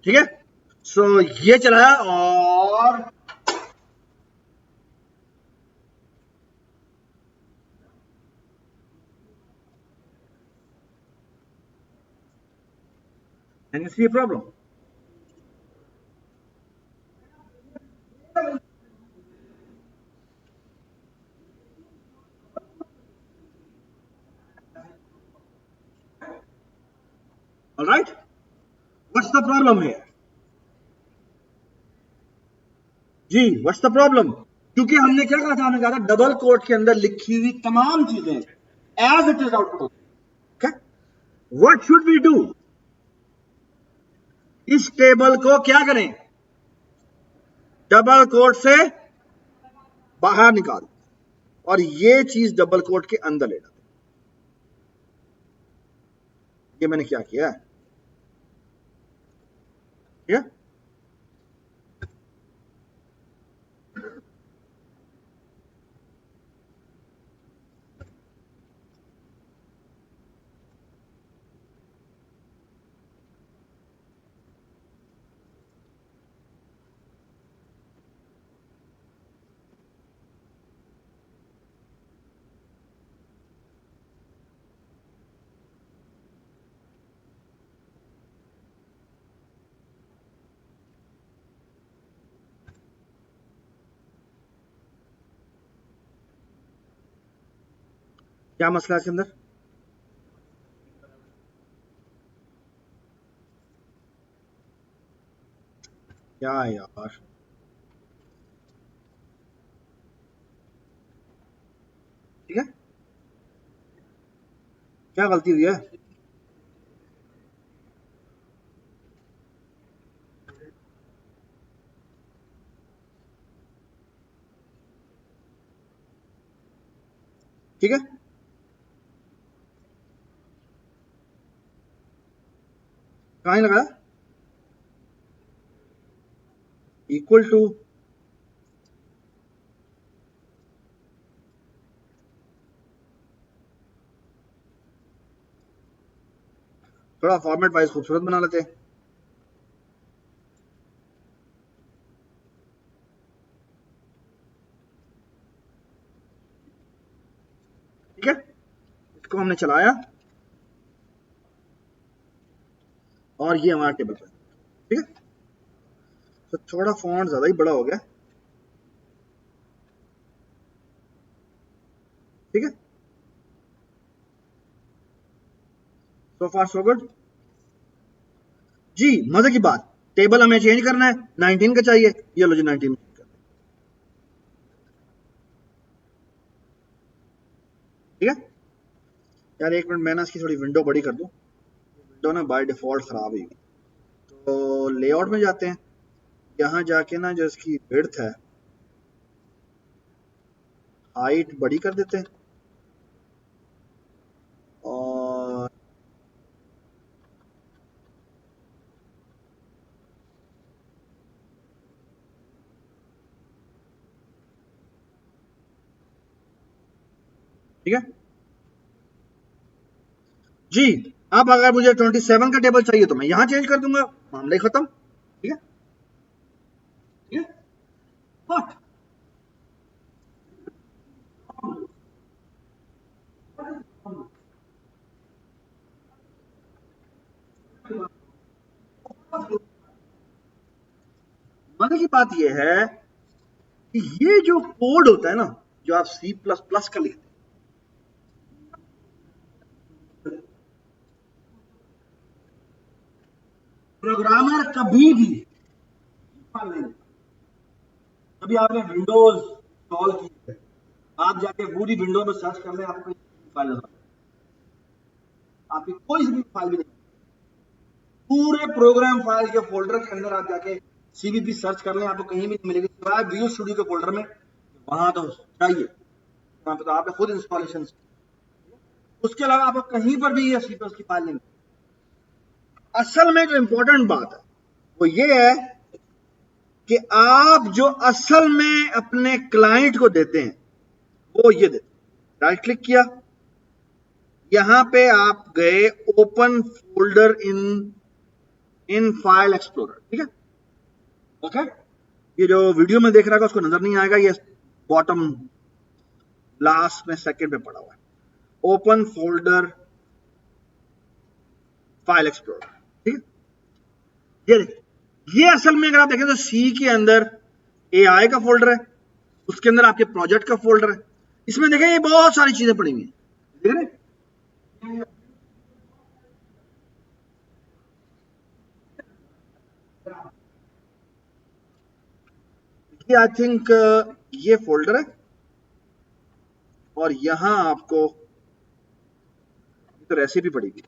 ठीक है, सो ये चलाया, और and you see a problem। all right, what's the problem here? जी, व्हाट्स द प्रॉब्लम? क्योंकि हमने क्या कहा था, हमने कहा था डबल कोट के अंदर लिखी हुई तमाम चीजें as it is output. Okay, what should we do? इस टेबल को क्या करें? डबल कोट से बाहर निकाल, और ये चीज डबल कोट के अंदर ले डाल। ये मैंने क्या किया है? yeah? क्या मसला है इसके अंदर? क्या है यार? ठीक है, क्या गलती हुई है? ठीक है, कहाँ ही लगाया? इक्वल टू थोड़ा फॉर्मेट वाइज खूबसूरत बना लेते हैं। ठीक है, इसको हमने चलाया और ये हमारा टेबल है। ठीक है, तो थोड़ा फॉन्ट ज्यादा ही बड़ा हो गया। ठीक है, सो फार सो गुड जी। मजे की बात, टेबल हमें चेंज करना है, 19 का चाहिए, ये लो जी 19। ठीक है यार, एक मिनट मैं ना इसकी थोड़ी विंडो बड़ी कर दूं, विंडो ना बाय डिफॉल्ट खराब हुई। तो लेआउट में जाते हैं, यहाँ जाके ना जो इसकी विड्थ है, हाइट बड़ी कर देते हैं और ठीक है जी। अब अगर मुझे 27 का टेबल चाहिए तो मैं यहां चेंज कर दूंगा, मामला ही खत्म। ठीक है, ठीक है, बट मजे की बात यह है कि ये जो कोड होता है ना, जो आप C++ का लिखते हैं, प्रोग्रामर कभी भी कभी आपने विंडोज इंस्टॉल की है, आप जाके पूरी विंडो में सर्च कर ले, आपको फाइल आपकी कोई सी भी फाइल भी नहीं, पूरे प्रोग्राम फाइल के फोल्डर के अंदर आप जाके सीवीपी सर्च कर लें, आपको कहीं भी नहीं मिलेगी सिवाय विजुअल स्टूडियो के फोल्डर में। वहां तो चाहिए, वहां पे तो आपने खुद इंस्टॉलेशन, उसके अलावा आपको कहीं पर भी ये सीपीएस की फाइल नहीं। असल में जो इंपॉर्टेंट बात है वो ये है कि आप जो असल में अपने क्लाइंट को देते हैं वो ये देते हैं। राइट क्लिक किया, यहां पे आप गए open folder in file explorer. ठीक है, ओके, ये जो वीडियो में देख रहा है उसको नजर नहीं आएगा, ये बॉटम लास्ट में सेकंड पे पड़ा हुआ है, ओपन फोल्डर फाइल एक्सप्लोरर। ठीक है, ये देखिए, ये असल में अगर आप देखें तो सी के अंदर एआई का फोल्डर है, उसके अंदर आपके प्रोजेक्ट का फोल्डर है, इसमें देखें ये बहुत सारी चीजें पड़ी हुई हैं, देख रहे हैं? ये आई थिंक ये फोल्डर है और यहां आपको तो रेसिपी पड़ेगी,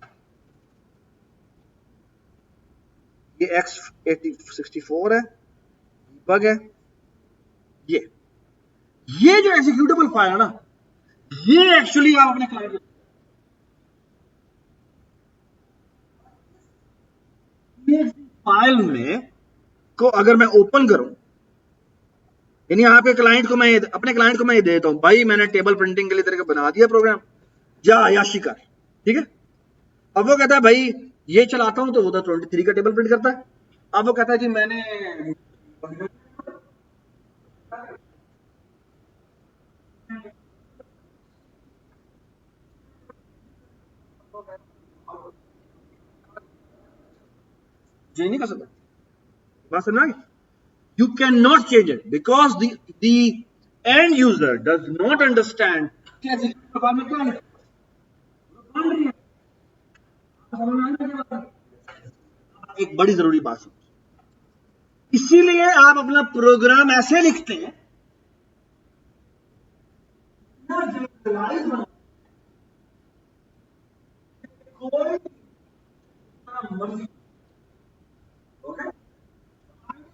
ये x64 है, बग है, ये जो एग्जीक्यूटेबल फाइल है ना, ये एक्चुअली आप अपने क्लाइंट फाइल में को अगर मैं ओपन करूं, यानी आपके क्लाइंट को मैं अपने क्लाइंट को मैं ये देता हूं, भाई मैंने टेबल प्रिंटिंग के लिए तेरे को बना दिया प्रोग्राम, जा याशी कर। ठीक है, अब वो कहता है भाई ये चलाता हूं तो वो तो 23 का टेबल प्रिंट करता है। अब वो कहता है जी मैंने चेंज नहीं कर सकता, बात समझ आई? You cannot change it because the end user does not understand कि executable file में क्या लिखा है। एक बड़ी जरूरी बात समझो, इसीलिए आप अपना प्रोग्राम ऐसे लिखते हैं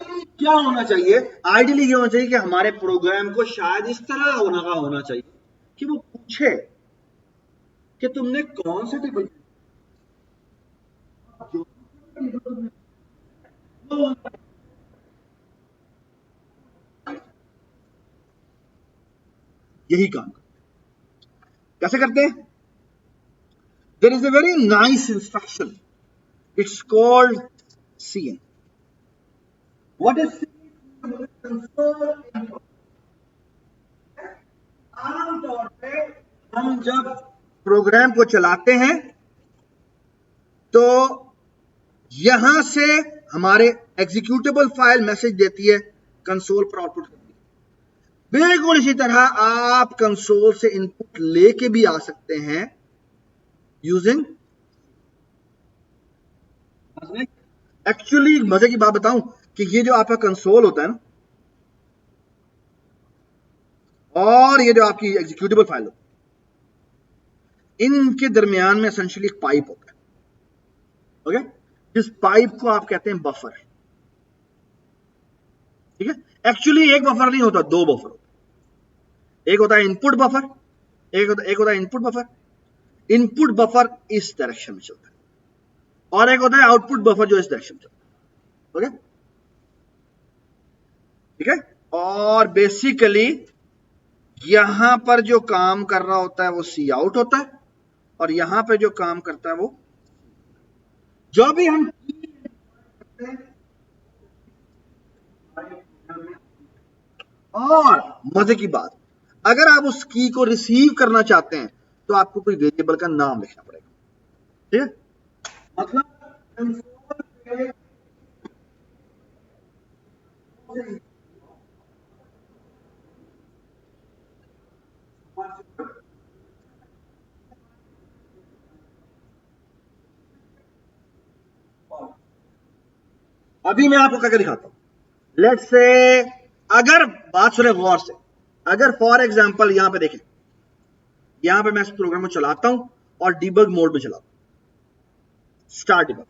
कोई क्या होना चाहिए, आइडियली ये होना चाहिए कि हमारे प्रोग्राम को शायद इस तरह होना चाहिए कि वो पूछे कि तुमने कौन से टेबल, यही काम कैसे करते हैं? There is a very nice instruction, it's called CN. What is आमतौर पे हम जब प्रोग्राम को चलाते हैं तो यहां से हमारे एग्जीक्यूटेबल फाइल मैसेज देती है, कंसोल पर आउटपुट करती है। बिल्कुल इसी तरह आप कंसोल से इनपुट लेके भी आ सकते हैं यूजिंग। एक्चुअली मजे की बात बताऊं कि ये जो आपका कंसोल होता है ना, और ये जो आपकी एग्जीक्यूटेबल फाइल होती है, इनके दरमियान में एसेंशियली एक पाइप होता है, ओके, जिस पाइप को आप कहते हैं बफर, ठीक है। एक्चुअली एक बफर नहीं होता, दो बफर होता है। एक होता है इनपुट बफर, एक होता है इनपुट बफर। इनपुट बफर इस डायरेक्शन में चलता है और एक होता है आउटपुट बफर जो इस डायरेक्शन में चलता है, ओके, ठीक है। और बेसिकली यहां पर जो काम कर रहा होता है वो सी आउट होता है और यहां पे जो काम करता है वो, जो भी हम और मजे की बात, अगर आप उस की को रिसीव करना चाहते हैं तो आपको कोई वेरिएबल का नाम लिखना पड़ेगा, ठीक है। मतलब अभी मैं आपको करके दिखाता हूं। लेट्स से, अगर बात सुने गौर से, अगर फॉर एग्जांपल यहां पे देखें, यहां पे मैं इस प्रोग्राम को चलाता हूं और डिबग मोड में चलाता हूं, स्टार्ट डिबग।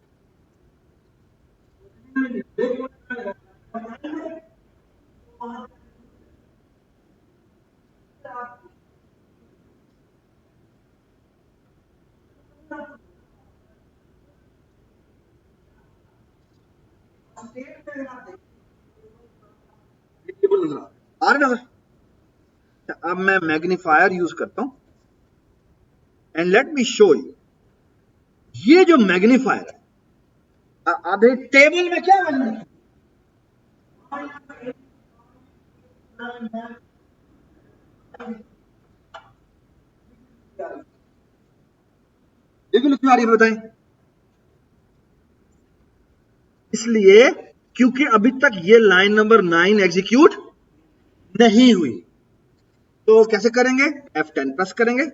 आ रहे ना, अब मैं मैग्नीफायर यूज करता हूं and let me show you. ये जो मैग्नीफायर है, अभी टेबल में क्या मैग्नीफायर, देखो क्यों आ रही है बताएं? इसलिए क्योंकि अभी तक ये लाइन नंबर 9 एग्जीक्यूट नहीं हुई। तो कैसे करेंगे? F10 प्रेस करेंगे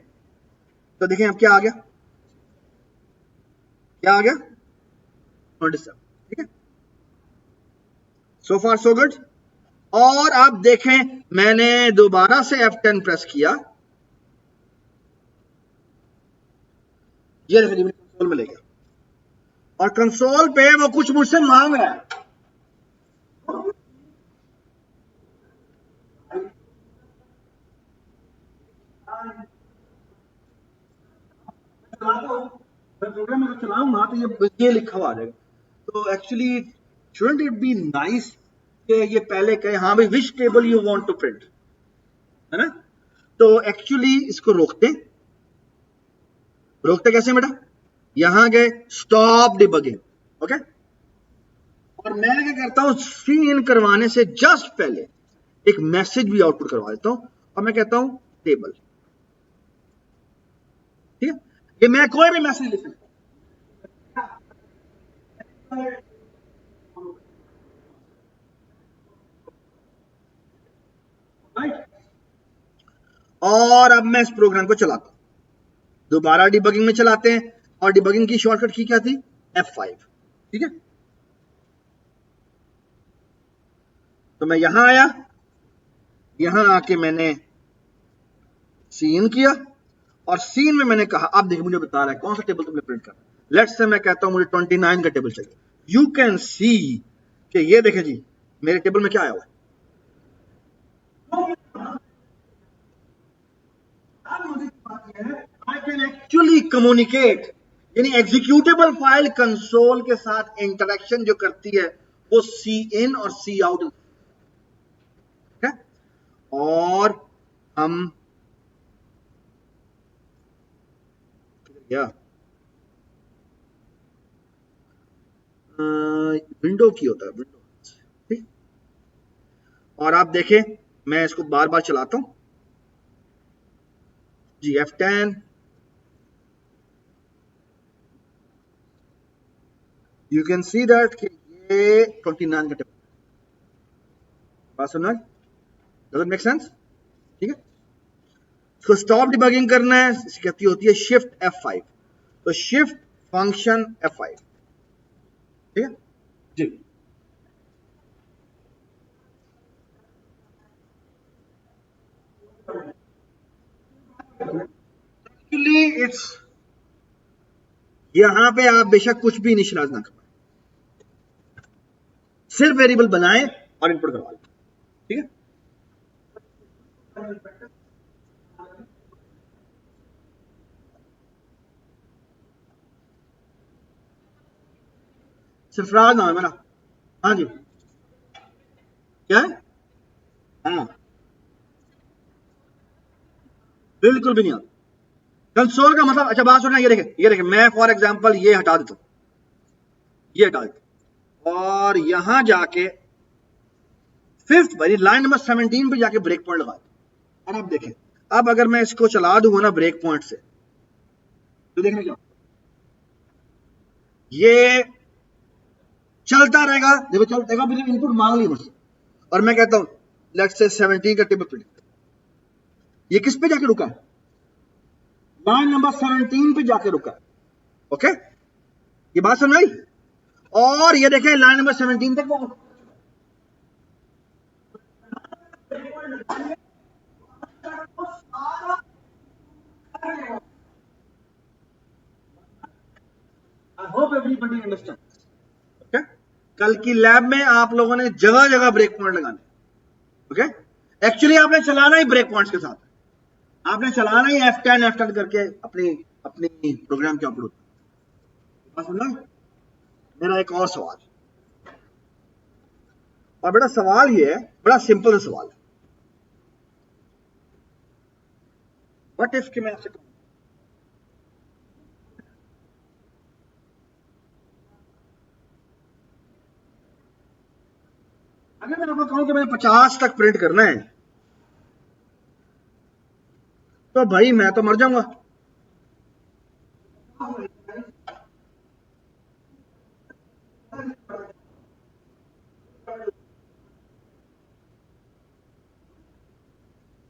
तो देखें अब क्या आ गया, क्या आ गया 27, ठीक है। सो फार सो गुड। और आप देखें मैंने दोबारा से F10 प्रेस किया, ये देखिए कंसोल में ले गया और कंसोल पे वो कुछ मुझसे मांग रहा है। मैं प्रोग्राम में चलाऊंगा तो ये लिखा हुआ आ जाएगा। तो actually shouldn't it be nice कि ये पहले कहे हाँ भाई which table you want to print, है ना। तो एक्चुअली इसको रोकते कैसे बेटा, यहां गए स्टॉप डिबगिंग, ओके। और मैं क्या करता हूं, सी इन करवाने से जस्ट पहले एक मैसेज भी आउटपुट करवा देता हूं और मैं कहता हूं टेबल, ठीक है। ये मैं कोई भी मैसेज लिख सकता हूं, राइट। और अब मैं इस प्रोग्राम को चलाता हूं, दोबारा डिबगिंग में चलाते हैं और डिबगिंग की शॉर्टकट की क्या थी, F5, ठीक है। तो मैं यहां आया, यहां आके मैंने सीन किया और सीन में मैंने कहा, आप देखिए मुझे बता रहा है कौन सा टेबल तुमने प्रिंट करना। लेट्स से मैं कहता हूं मुझे 29 का टेबल चाहिए। यू कैन सी कि ये देखें जी मेरे टेबल में क्या आया हुआ है। आई कैन एक्चुअली कम्युनिकेट, यानी एग्जीक्यूटेबल फाइल कंसोल के साथ इंटरेक्शन जो करती है वो सी इन और सी आउट है। और हम या विंडो की होता है विंडो, ठीक। और आप देखें मैं इसको बार बार चलाता हूं जी, F10, you can see that कि ये 29 का टेबल। बात सुनना, डजंट मेक सेंस, ठीक है। इसको स्टॉप डिबगिंग करना है, कहती होती है शिफ्ट F5, तो शिफ्ट फंक्शन F5, ठीक है जी। एक्चुअली इट्स, यहां पे आप बेशक कुछ भी इनिशियलाइज ना करवाएं, सिर्फ वेरिएबल बनाएं और इनपुट करवा लें, ठीक है। सरफराज नाम है मेरा। हाँ जी, क्या है? हाँ, बिल्कुल भी नहीं आता। कंसोल का मतलब, अच्छा बात सुनना, ये देखें, ये देखें, मैं फॉर एग्जांपल ये हटा देता हूं, ये हटा देता हूं और यहां जाके फिफ्थ यानी लाइन नंबर 17 पे जाके ब्रेक पॉइंट लगा दो। और अब देखें, अब अगर मैं इसको चला दूंगा ना ब्रेक पॉइंट से, तो देखना क्या ये चलता रहेगा। देखो चलता, मेरे इनपुट मांग ली मुझसे और मैं कहता हूं लेट्स से 17 का टेबल प्रिंट, ये किस पे जाके रुका है? लाइन नंबर 17 पे जाके रुका है। ओके, ये बात समझ आई? और ये देखें लाइन नंबर 17 तक वो I hope everybody understand, okay. कल की लैब में आप लोगों ने जगह जगह ब्रेक पॉइंट लगाने, ओके। एक्चुअली आपने चलाना ही ब्रेक पॉइंट्स के साथ, आपने चलाना ही F10 करके अपनी अपनी प्रोग्राम के अपलोड। बात सुनना, मेरा एक और सवाल, और बड़ा सवाल ये है, बड़ा सिंपल सवाल है। व्हाट इफ कि मैं आपसे कहूं, अगर मैं आपको कहूं कि मैंने 50 तक प्रिंट करना है, तो भाई मैं तो मर जाऊंगा।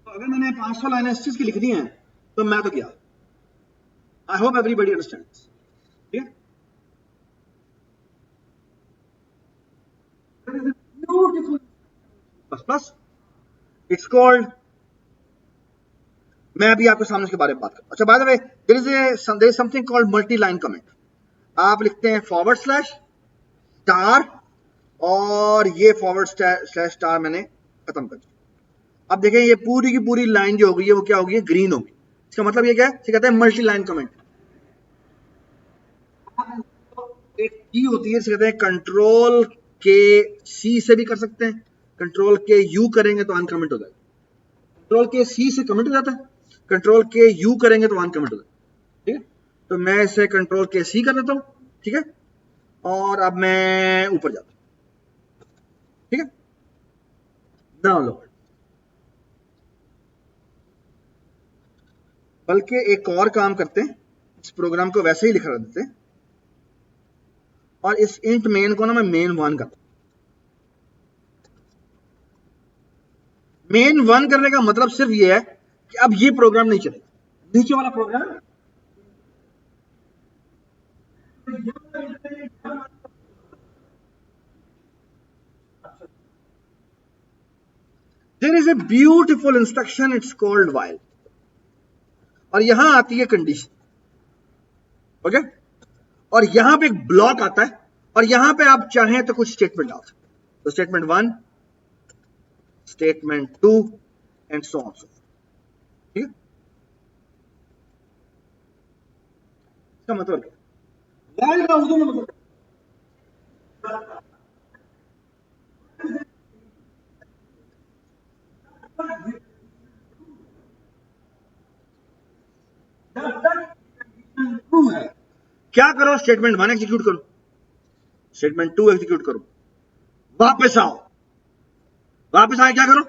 तो अगर मैंने 500 लाइन इस चीज की लिख दी हैं तो मैं तो गया। आई होप एवरीबॉडी अंडरस्टैंड, ठीक है। Beautiful plus plus, it's called, मैं अभी आपके सामने इसके बारे में बात करूं। अच्छा by the way, there is something called multi line comment. आप लिखते हैं फॉरवर्ड स्लैश स्टार और ये फॉरवर्ड स्लैश स्टार मैंने खत्म कर दिया। अब देखें ये पूरी की पूरी लाइन जो होगी वो क्या होगी? ग्रीन होगी। इसका मतलब ये क्या है? इसे कहते हैं मल्टी लाइन कमेंट। एक की होती है, इसे कहते हैं कंट्रोल के सी से भी कर सकते हैं, कंट्रोल के यू करेंगे तो अनकमेंट हो जाएगा। कंट्रोल के सी से कमेंट हो जाता है, कंट्रोल के यू करेंगे तो अनकमेंट हो जाएगा, ठीक है। तो मैं इसे कंट्रोल के सी कर देता हूं, ठीक है। और अब मैं ऊपर जाता हूं, ठीक है। नाउ लो, बल्कि एक और काम करते हैं, इस प्रोग्राम को वैसे ही लिखा देते हैं और इस इंट मेन को ना मैं मेन 1 करता हूं। मेन 1 करने का मतलब सिर्फ ये है कि अब ये प्रोग्राम नहीं चलेगा, नीचे वाला program is a beautiful instruction, it's called while. और यहां आती है कंडीशन, ओके। और यहां पे एक ब्लॉक आता है और यहां पे आप चाहें तो कुछ स्टेटमेंट डाल सकते हैं। तो statement 1, statement 2 and so on so, ठीक है। इसका मतलब क्या? व्हाइल का उर्दू में मतलब ट्रू है, क्या करो, स्टेटमेंट 1 एग्जीक्यूट करो, स्टेटमेंट 2 एग्जीक्यूट करो, वापस आओ, वापस आए क्या करो,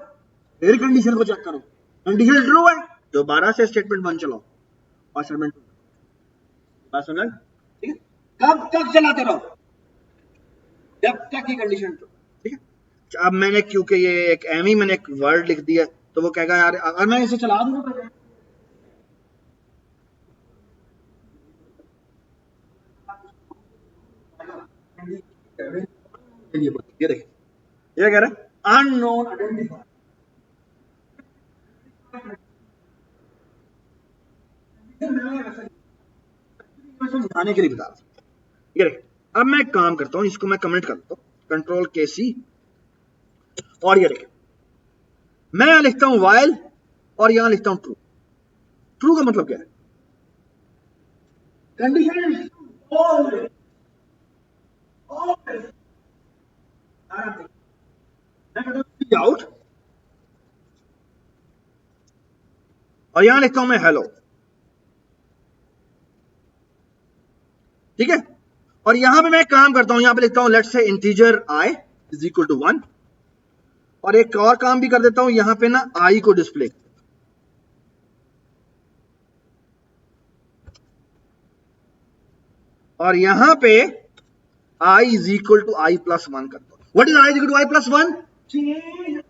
फिर कंडीशन को चेक करो, कंडीशन ट्रू है, दोबारा से स्टेटमेंट 1 चलाओ और स्टेटमेंट 2। बात समझ, ठीक है। कब तक चलाते रहो, जब तक ये कंडीशन ट्रू, ठीक है। अब मैंने क्योंकि ये एक एम ही मैंने एक वर्ड लिख दिया तो वो कहेगा यार अगर मैं इसे चला दूंगा तो ये देखिए, ये कह रहा है अननोन आइडेंटिफायर, समझाने के लिए बता रहा हूं। ये देखिए, अब मैं एक काम करता हूं, इसको मैं कमेंट कर देता हूं, कंट्रोल के सी, और ये देखिए मैं यहां लिखता हूं वाइल और यहां लिखता हूं ट्रू। ट्रू का मतलब क्या है, कंडीशन ऑलवेज ऑलवेज आउट, और यहां लिखता हूं मैं हेलो, ठीक है। और यहां पे मैं एक काम करता हूं, यहां पे लिखता हूं let's say integer i is equal to 1, और एक और काम भी कर देता हूं, यहां पे ना i को डिस्प्ले, और यहां पे i is equal to i plus 1 करता हूं। What is i is equal to i plus 1, change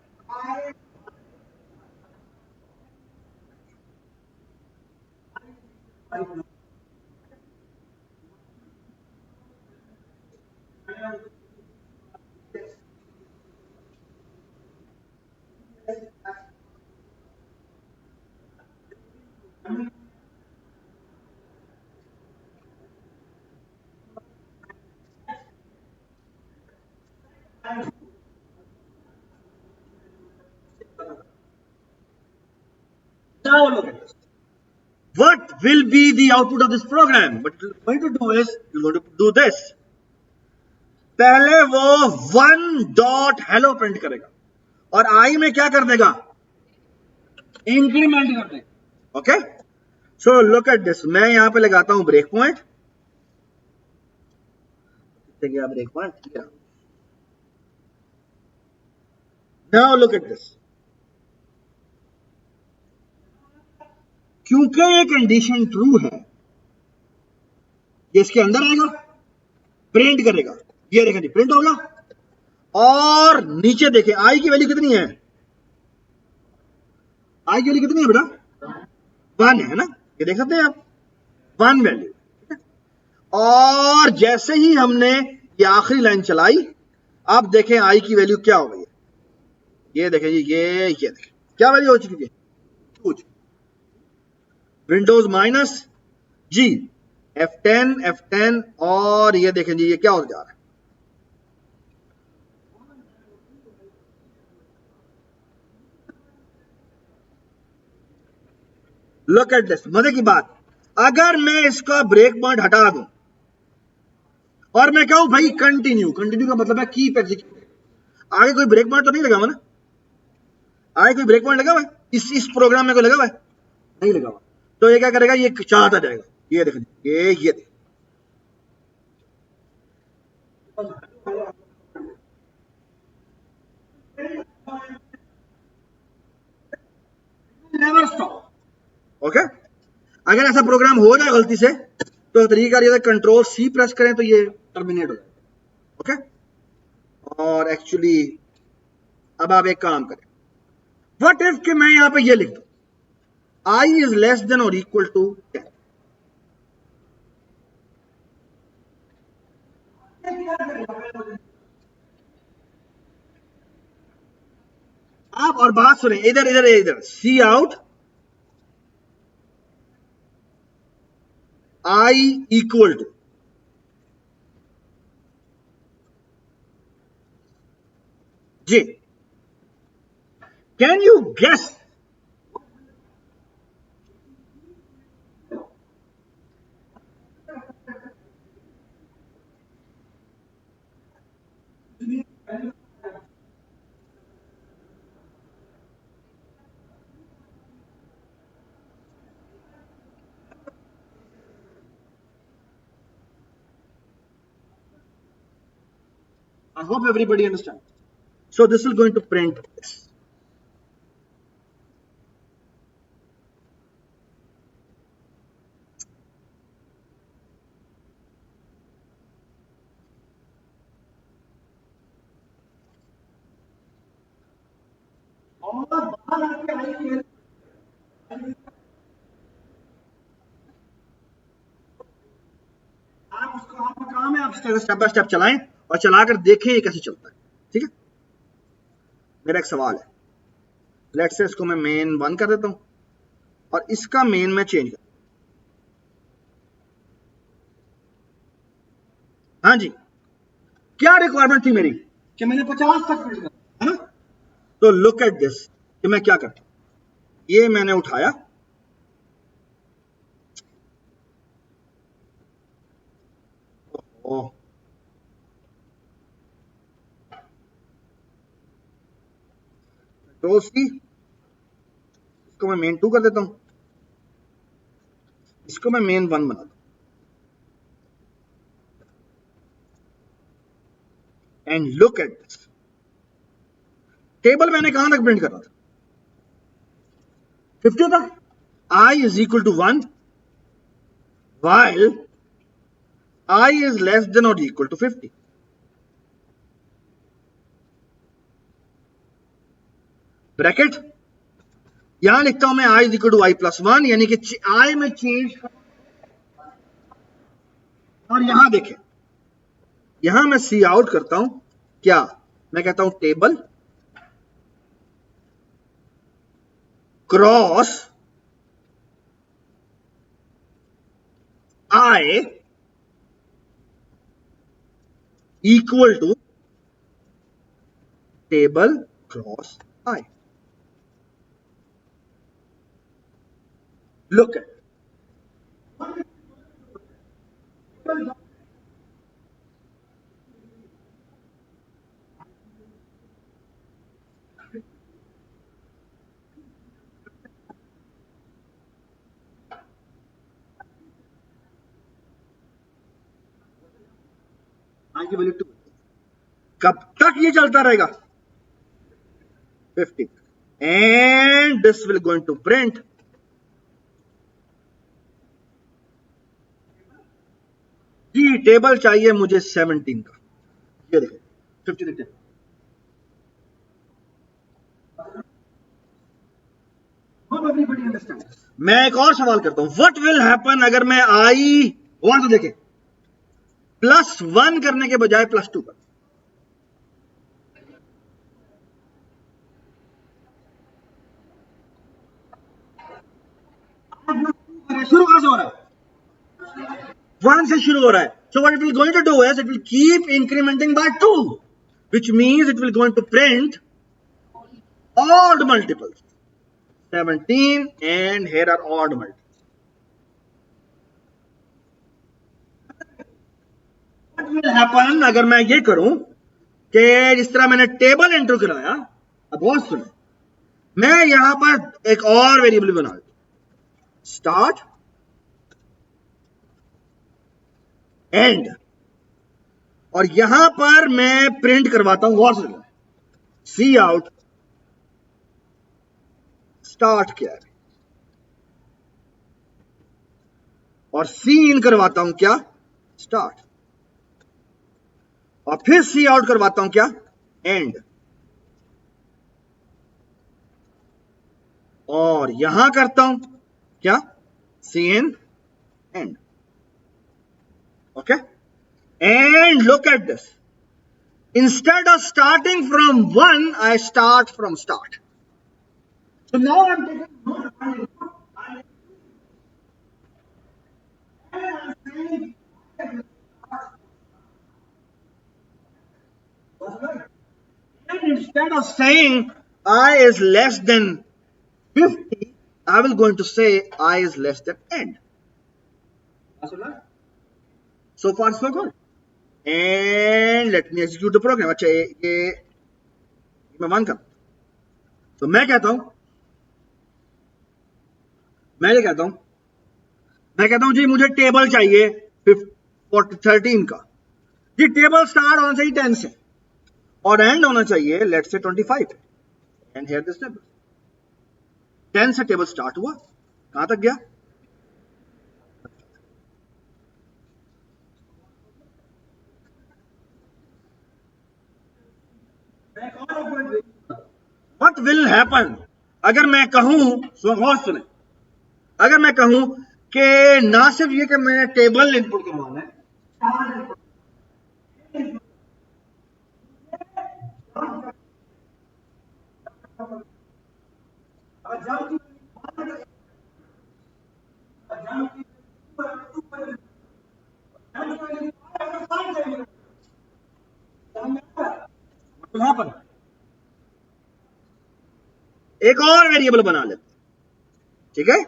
now look at this. What will be the output of this program? What you're going to do is you're going to do this. पहले वो 1 dot hello print करेगा और आई में क्या कर देगा, increment कर देगा, okay. So look at this, मैं यहां पे लगाता हूं ब्रेक पॉइंट, गया break point, now look at this, क्योंकि ये कंडीशन ट्रू है ये इसके अंदर आएगा, प्रिंट करेगा, ये देखें जी प्रिंट होगा, और नीचे देखें आई की वैल्यू कितनी है, आई की वैल्यू कितनी है बेटा, 1 है ना, ये देख सकते हैं आप, 1 वैल्यू। और जैसे ही हमने ये आखिरी लाइन चलाई, आप देखें आई की वैल्यू क्या हो गई है, ये देखें जी, ये देखें क्या वैल्यू हो चुकी है, विंडोज माइनस जी F10 और ये देखें जी ये क्या होता जा रहा है, लुक एट दिस। मजे की बात, अगर मैं इसका ब्रेक पॉइंट हटा दूं और मैं कहूं भाई कंटिन्यू, कंटिन्यू का मतलब है कीप एग्जीक्यूट, आगे कोई ब्रेक पॉइंट तो नहीं लगा हुआ ना, आगे कोई ब्रेक पॉइंट लगा हुआ है इस प्रोग्राम में, कोई लगा हुआ है नहीं लगा हुआ, तो ये क्या करेगा, ये चाहता जाएगा, ये देखें ये देखें, नेवर स्टॉप, ओके। अगर ऐसा प्रोग्राम हो जाए गलती से तो तरीका ये कंट्रोल सी प्रेस करें तो ये टर्मिनेट हो जाए, ओके। और एक्चुअली अब आप एक काम करें, व्हाट इफ कि मैं यहां पे ये लिख दूं i इज लेस देन और इक्वल टू 10, आप और बात सुने, इधर इधर इधर, cout i equal to j. Can you guess I hope everybody understands. So this is going to print this. आपका काम है आप स्टेप बाय स्टेप चलाएं और चलाकर देखें ये कैसे चलता है. ठीक है, मेरा एक सवाल है. लेट्स से इसको मैं मेन 1 कर देता हूं और इसका मेन मैं चेंज कर. हाँ जी, क्या रिक्वायरमेंट थी मेरी कि मैंने 50 तक प्रिंट करना है ना. तो लुक एट दिस कि मैं क्या करता हूं. ये मैंने उठाया, ओह कंट्रोल सी, इसको मैं मेन 2 कर देता हूं, इसको मैं मेन 1 बना दूं. And look at this, table मैंने कहां तक प्रिंट करना था, 50 तक. I is equal to 1 while I is less than or equal to 50. Bracket यहां लिखता हूं मैं I is equal to I plus 1, यानी कि I में चेंज कर. और यहां देखें, यहां मैं सी आउट करता हूं, क्या मैं कहता हूं table cross I equal to table cross I. Look at I की वैल्यू 2. कब तक ये चलता रहेगा, 50. And this will going to print G. Table चाहिए मुझे 17 का, ये देखो 50 लिखते हैं. मैं एक और सवाल करता हूं, व्हाट विल हैपन अगर मैं आई और तो देखें +1 करने के बजाय +2 कर. शुरू कहां से हो रहा है, 1 से शुरू हो रहा है. So what it will going to do is it will keep incrementing by 2, which means it will going to print odd multiples, 17, and here are odd multiples. What will happen अगर मैं ये करूं कि जिस तरह मैंने टेबल एंटर कराया, अब बहुत सुनो, मैं यहां पर एक और वेरिएबल बना दूं, स्टार्ट एंड, और यहां पर मैं प्रिंट करवाता हूं, गौर से सी आउट स्टार्ट क्या है, और सी इन करवाता हूं क्या, स्टार्ट, और फिर सी आउट करवाता हूं क्या, एंड, और यहां करता हूं क्या, cin and. Okay, and look at this, instead of starting from 1 I start from start. So now I'm taking note and I'm saying, and instead of saying I is less than 50, I will going to say I is less than end. So far so good. And let me execute the program. अच्छा ये मैं मान कर तो मैं कहता हूं जी मुझे टेबल चाहिए 13 का जी टेबल स्टार्ट होना चाहिए 10 से और एंड होना चाहिए let's say 25 and here this table 10 से टेबल स्टार्ट हुआ कहां तक गया व्हाट विल हैपन अगर मैं कहूं गौर सुने अगर मैं कहूं कि ना सिर्फ ये कि मैंने टेबल इनपुट करवाना है पर एक और वेरिएबल बना लेते ठीक है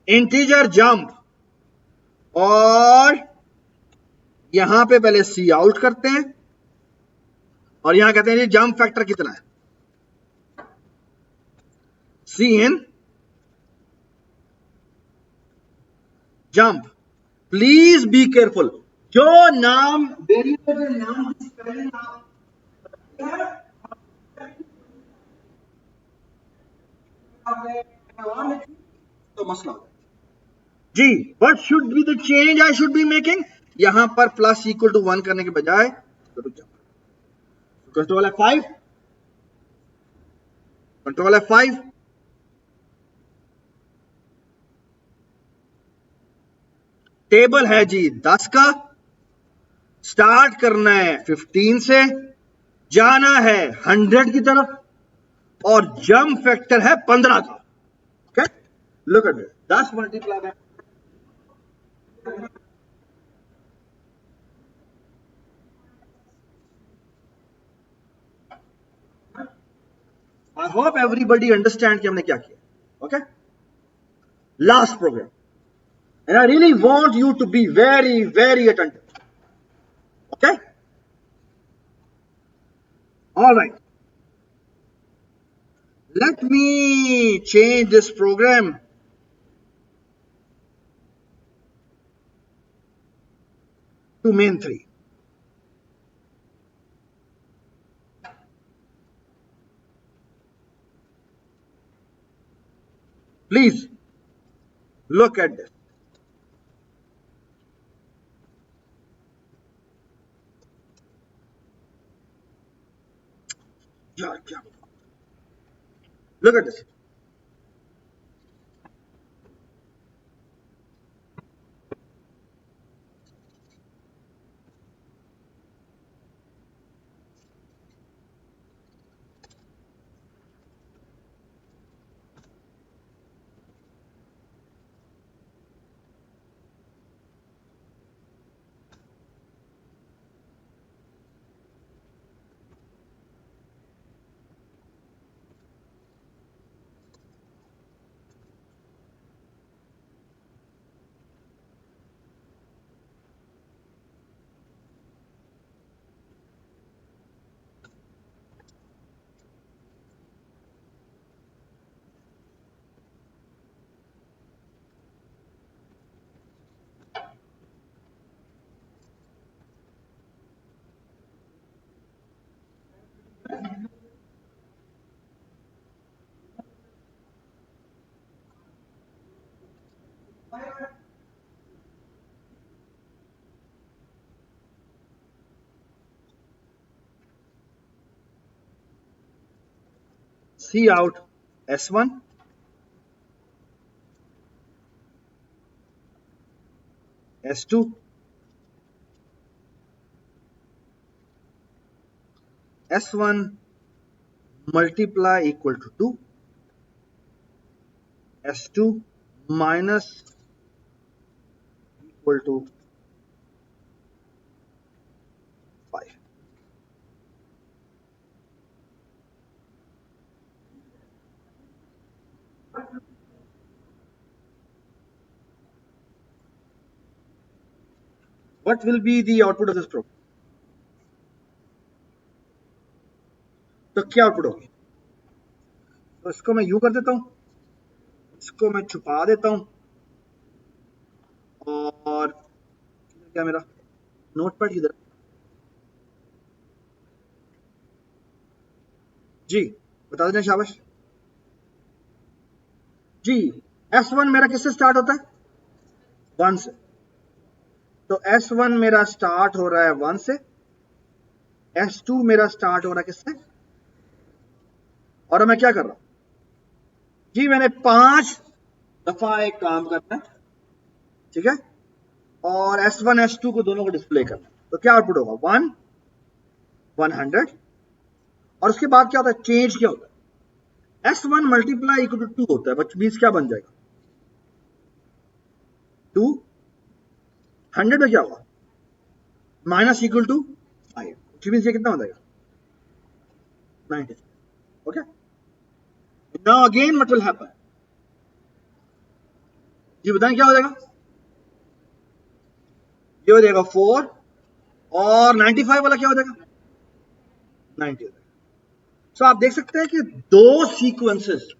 इंटीजर जंप और यहां पे पहले सी आउट करते हैं और यहां कहते हैं जी जंप फैक्टर कितना है सी इन जंप प्लीज बी केयरफुल जो नाम वेरिएबल के नाम की स्पेलिंग आप तो मसला जी what should be the change I should be making यहां पर प्लस इक्वल टू 1 करने के बजाय control F5 control F5 table है जी 10 का स्टार्ट करना है 15 से जाना है 100 की तरफ और जंप फैक्टर है 15 का okay look at 10 multiply by I hope everybody understand कि हमने क्या किया okay last program and I really want you to be very very attentive okay alright let me change this program to main 3 please look at this look at this C out S1 S2 S1 multiply equal to 2 S2 minus equal to 5. What will be the output of this program? तो क्या output होगी? तो इसको मैं यूं कर देता हूं, इसको मैं छुपा देता हूं, और क्या मेरा नोटपैड इधर जी बता देना शाबाश जी। S1 मेरा किससे स्टार्ट होता है? 1 से। तो S1 मेरा स्टार्ट हो रहा है 1 से, S2 मेरा स्टार्ट हो रहा है किससे? और मैं क्या कर रहा हूं जी, मैंने 5 दफा एक काम करना है, ठीक है, और S1 S2 को दोनों को डिस्प्ले करना है। तो क्या आउटपुट होगा? 1 100, और उसके बाद क्या होता है? चेंज क्या होता है? S1 मल्टीप्लाई इक्वल टू 2 होता है, बट मीन्स क्या बन जाएगा? 2 100 में क्या होगा? Minus equal to 5, which means ये कितना हो जाएगा? 90. Okay. Now again what will happen? जी बताएं क्या हो जाएगा? ये हो जाएगा 4, और 95 वाला क्या हो जाएगा? 90 हो जाएगा। So आप देख सकते हैं कि दो सीक्वेंसेस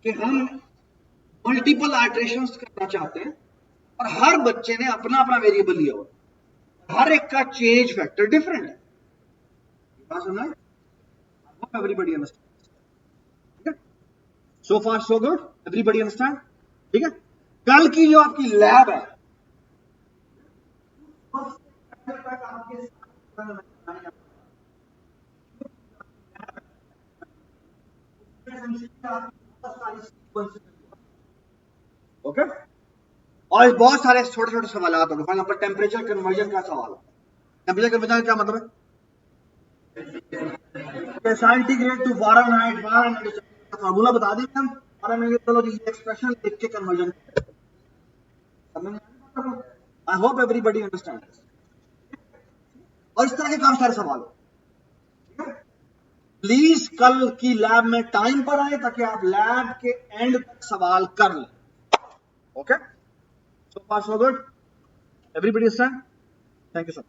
कि हम मल्टीपल आइटरेशंस करना चाहते हैं, और हर बच्चे ने अपना अपना वेरिएबल लिया हुआ, हर एक का चेंज फैक्टर डिफरेंट है। बात सुनना है? Everybody understand? ठीक है, सो far so good, everybody understand? ठीक है, कल की जो आपकी लैब है, ओके, और बहुत सारे छोटे छोटे सवाल होंगे। फॉर एग्जाम्पल टेम्परेचर कन्वर्जन का सवाल है। टेम्परेचर कन्वर्जन क्या मतलब है? सेंटीग्रेड टू फ़ारेनहाइट, फ़ारेनहाइट का फार्मूला बता दें हम, और हमें चलो जी एक्सप्रेशन लिख के कन्वर्जन। आई होप एवरीबडी अंडरस्टैंड। और इस तरह के काफी सारे सवाल हो। प्लीज कल की लैब में टाइम पर आए ताकि आप लैब के एंड तक सवाल कर लें। Okay, so far so good, everybody understand? Thank you so much.